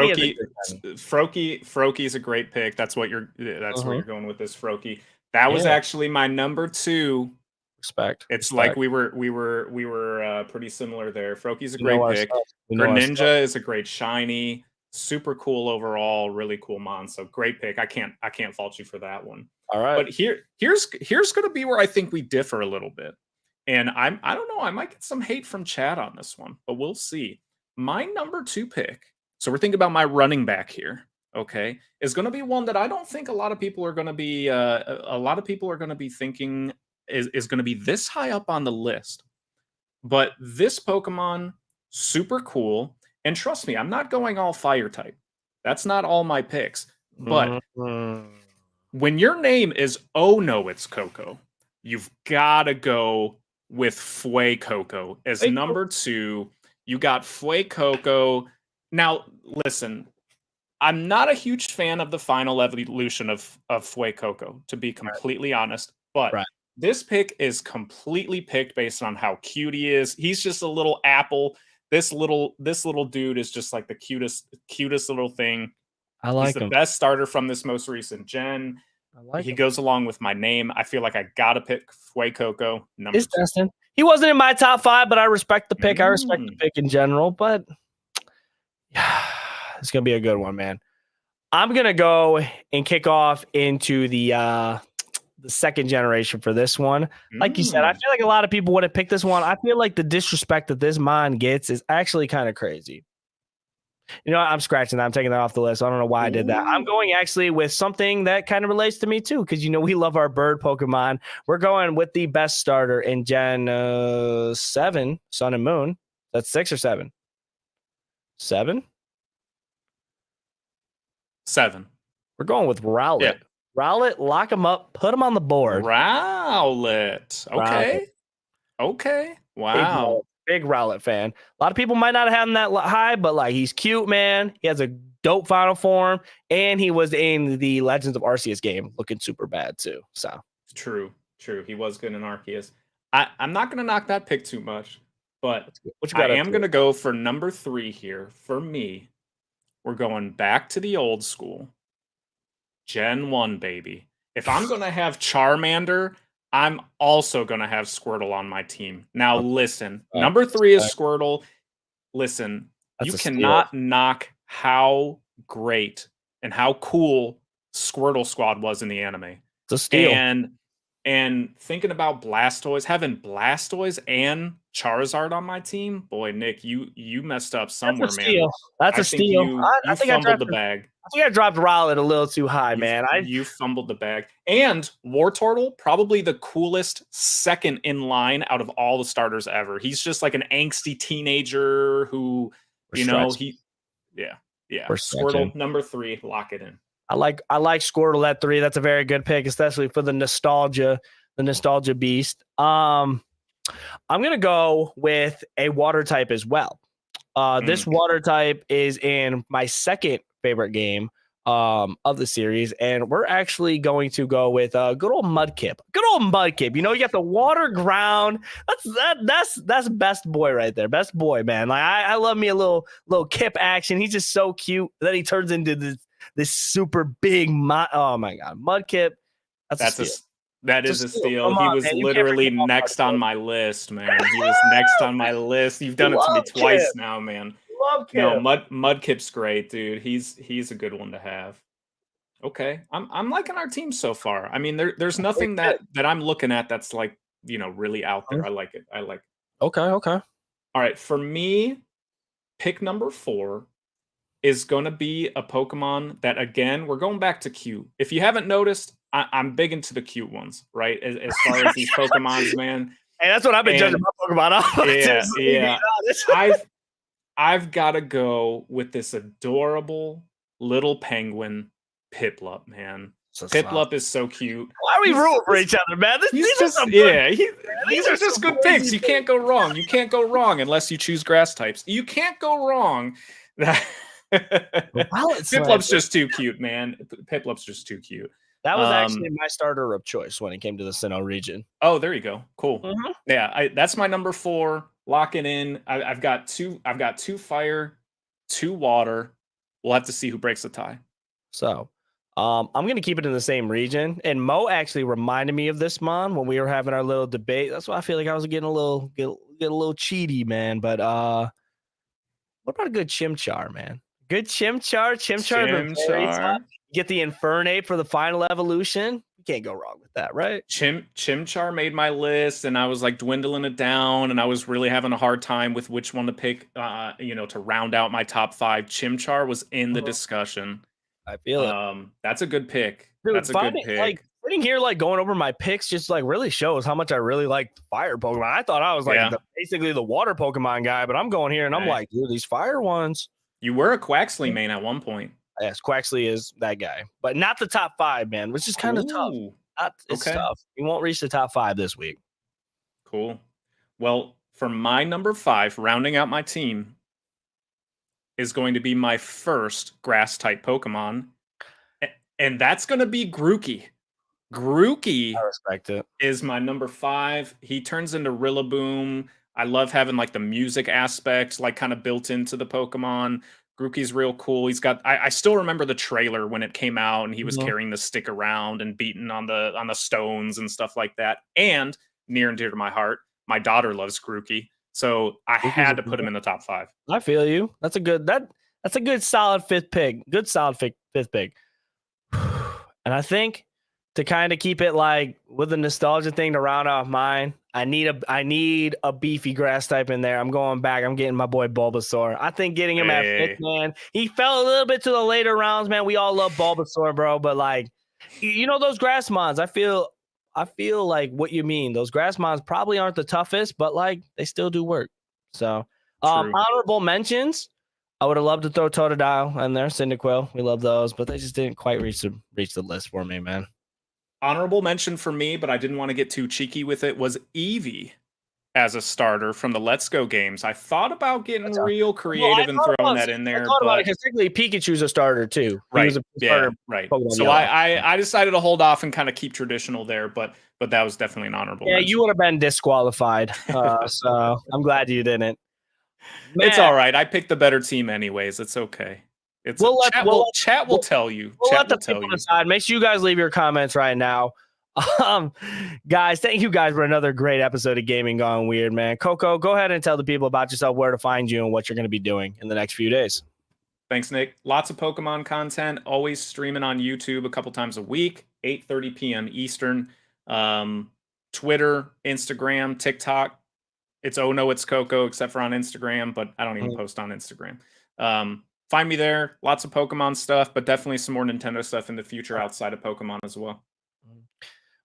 is a great pick. That's what where you're going with this Froakie. That was actually my number two. Respect. It's like we were pretty similar there. Froakie's a great pick. Greninja is a great shiny, super cool overall, really cool mon. So great pick. I can't fault you for that one. All right. But here's going to be where I think we differ a little bit. And I don't know, I might get some hate from chat on this one, but we'll see. My number two pick. So we're thinking about my running back here. Okay, is going to be one that I don't think a lot of people are going to be thinking is going to be this high up on the list. But this Pokemon, super cool. And trust me, I'm not going all fire type. That's not all my picks. But when your name is Oh No, It's Coco, you've got to go with Fuecoco as number two. You got Fuecoco. Now, listen, I'm not a huge fan of the final evolution of Fuecoco, to be completely honest. But this pick is completely picked based on how cute he is. He's just a little apple. This little dude is just like the cutest little thing. I like He's the best starter from this most recent gen. He goes along with my name. I feel like I gotta pick Fuecoco number two. Destin. He wasn't in my top five, but I respect the pick. I respect the pick in general, but it's gonna be a good one, man. I'm gonna go and kick off into the the second generation for this one. Like you said, I feel like a lot of people wouldn't pick this one. I feel like the disrespect that this mon gets is actually kind of crazy. You know, I'm scratching that. I'm taking that off the list. I don't know why I did that. I'm going actually with something that kind of relates to me too, because you know we love our bird Pokemon. We're going with the best starter in Gen 7, Sun and Moon. That's 6 or 7? 7? 7. We're going with Rowlet. Yeah. Rowlet, lock him up, put him on the board. Rowlet. Okay. Okay. Wow. Big Rowlet fan. A lot of people might not have him that high, but like he's cute, man. He has a dope final form, and he was in the Legends of Arceus game, looking super bad too. So true. He was good in Arceus. I'm not gonna knock that pick too much, but I am gonna go for number 3 here. For me, we're going back to the old school. Gen 1, baby. If I'm gonna have Charmander, I'm also going to have Squirtle on my team. Now, listen, number 3 is Squirtle. Listen, you cannot knock how great and how cool Squirtle Squad was in the anime. It's a steal. And thinking about Blastoise, having Blastoise and Charizard on my team, boy, Nick, you messed up somewhere, man. That's a steal. You fumbled the bag. I think I dropped Rowlet a little too high, man. You fumbled the bag. And Wartortle, probably the coolest second in line out of all the starters ever. He's just like an angsty teenager who, Yeah. Squirtle, number 3, lock it in. I like Squirtle at 3. That's a very good pick, especially for the nostalgia beast. I'm gonna go with a water type as well. This water type is in my second favorite game of the series, and we're actually going to go with good old Mudkip. Good old Mudkip. You know, you got the water ground. That's best boy right there. Best boy, man. Like I love me a little Kip action. He's just so cute. Then he turns into this super big oh my god, Mudkip. That is a steal. He was literally next on my list, man. He was next on my list. You've done it to me twice now, man. Love Kip. No, Mudkip's great, dude. He's a good one to have. Okay, I'm liking our team so far. I mean, there's nothing that I'm looking at that's like really out there. I like it. Okay. All right, for me, pick number 4 is going to be a Pokemon that, again, we're going back to cute. If you haven't noticed, I'm big into the cute ones, right? As far as these Pokemons, man. Hey, that's what I've been judging my Pokemon off. Yeah. I've got to go with this adorable little penguin, Piplup, man. Piplup is so cute. Why are we rooting for each other, man? These are just good picks. You can't go wrong. You can't go wrong unless you choose grass types. You can't go wrong. Piplup's just too cute, man. Piplup's just too cute. That was actually my starter of choice when it came to the Sinnoh region. Oh, there you go. Cool. Mm-hmm. Yeah, that's my number 4. Lock it in. I've got 2 fire, 2 water. We'll have to see who breaks the tie. So, I'm gonna keep it in the same region. And Mo actually reminded me of this mon when we were having our little debate. That's why I feel like I was getting a little cheaty, man. But what about a good Chimchar, man? Good Chimchar. Chimchar. Get the Infernape for the final evolution. You can't go wrong with that, right? Chimchar made my list, and I was like dwindling it down, and I was really having a hard time with which one to pick, to round out my top 5. Chimchar was in the discussion. I feel it. That's a good pick. Dude, that's a good pick. Like sitting here, like going over my picks, just like really shows how much I really like fire Pokemon. I thought I was like basically the water Pokemon guy, but I'm going here and I'm like, dude, these fire ones. You were a Quaxley main at one point. Yes, Quaxley is that guy, but not the top 5, man, which is kind of tough. It's tough. You won't reach the top 5 this week. Cool. Well, for my number 5, rounding out my team, is going to be my first grass type Pokemon, and that's going to be Grookey. Grookey, I respect it, is my number 5. He turns into Rillaboom. I love having like the music aspect like kind of built into the Pokemon. Grookey's real cool. He's got I still remember the trailer when it came out and he was carrying the stick around and beating on the stones and stuff like that. And near and dear to my heart, my daughter loves Grookey. So I had to put him in the top 5. I feel you. That's a good solid 5th pick. Good solid 5th pick. And I think to kind of keep it like with a nostalgia thing to round off mine, I need a beefy grass type in there. I'm going back. I'm getting my boy Bulbasaur. I think getting him at 5th, man. He fell a little bit to the later rounds, man. We all love Bulbasaur, bro, but like, you know, those grass mons, I feel like what you mean. Those grass mons probably aren't the toughest, but like they still do work. So honorable mentions. I would have loved to throw Totodile in there, Cyndaquil. We love those, but they just didn't quite reach the list for me, man. Honorable mention for me, but I didn't want to get too cheeky with it, was Eevee as a starter from the Let's Go games. I thought about getting real creative and throwing that in there. I thought about it because technically Pikachu's a starter too. Right. He was a starter right. So I decided to hold off and kind of keep traditional there, but that was definitely an honorable mention. You would have been disqualified. So I'm glad you didn't. Man. It's all right. I picked the better team anyways. It's okay. Chat will tell you. We'll let the people decide. Make sure you guys leave your comments right now. Guys, thank you guys for another great episode of Gaming Gone Weird, man. Coco, go ahead and tell the people about yourself, where to find you, and what you're going to be doing in the next few days. Thanks, Nick. Lots of Pokemon content. Always streaming on YouTube a couple times a week, 8:30 p.m. Eastern. Twitter, Instagram, TikTok. It's Oh No It's Coco, except for on Instagram, but I don't even post on Instagram. Find me there. Lots of Pokemon stuff, but definitely some more Nintendo stuff in the future outside of Pokemon as well.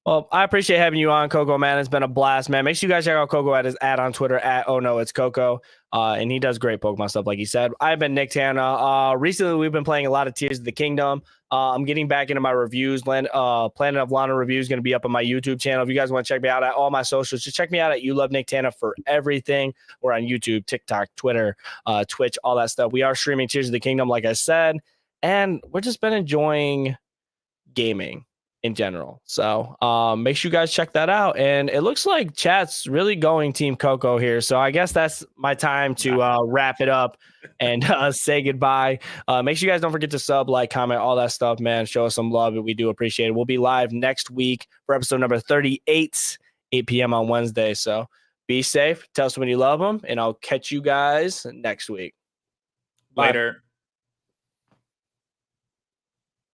Well, I appreciate having you on, Coco, man. It's been a blast, man. Make sure you guys check out Coco at his on Twitter at Oh No It's Coco. And he does great Pokemon stuff, like he said. I've been Nicktana. Recently, we've been playing a lot of Tears of the Kingdom. I'm getting back into my reviews. Planet of Lana review is going to be up on my YouTube channel. If you guys want to check me out at all my socials, just check me out at You Love Nicktana for everything. We're on YouTube, TikTok, Twitter, Twitch, all that stuff. We are streaming Tears of the Kingdom, like I said. And we've just been enjoying gaming in general. So make sure you guys check that out. And it looks like chat's really going Team Coco here. So I guess that's my time to wrap it up and say goodbye. Make sure you guys don't forget to sub, like, comment, all that stuff, man. Show us some love. We do appreciate it. We'll be live next week for episode number 38, 8 p.m. on Wednesday. So be safe. Tell us when you love them. And I'll catch you guys next week. Bye. Later.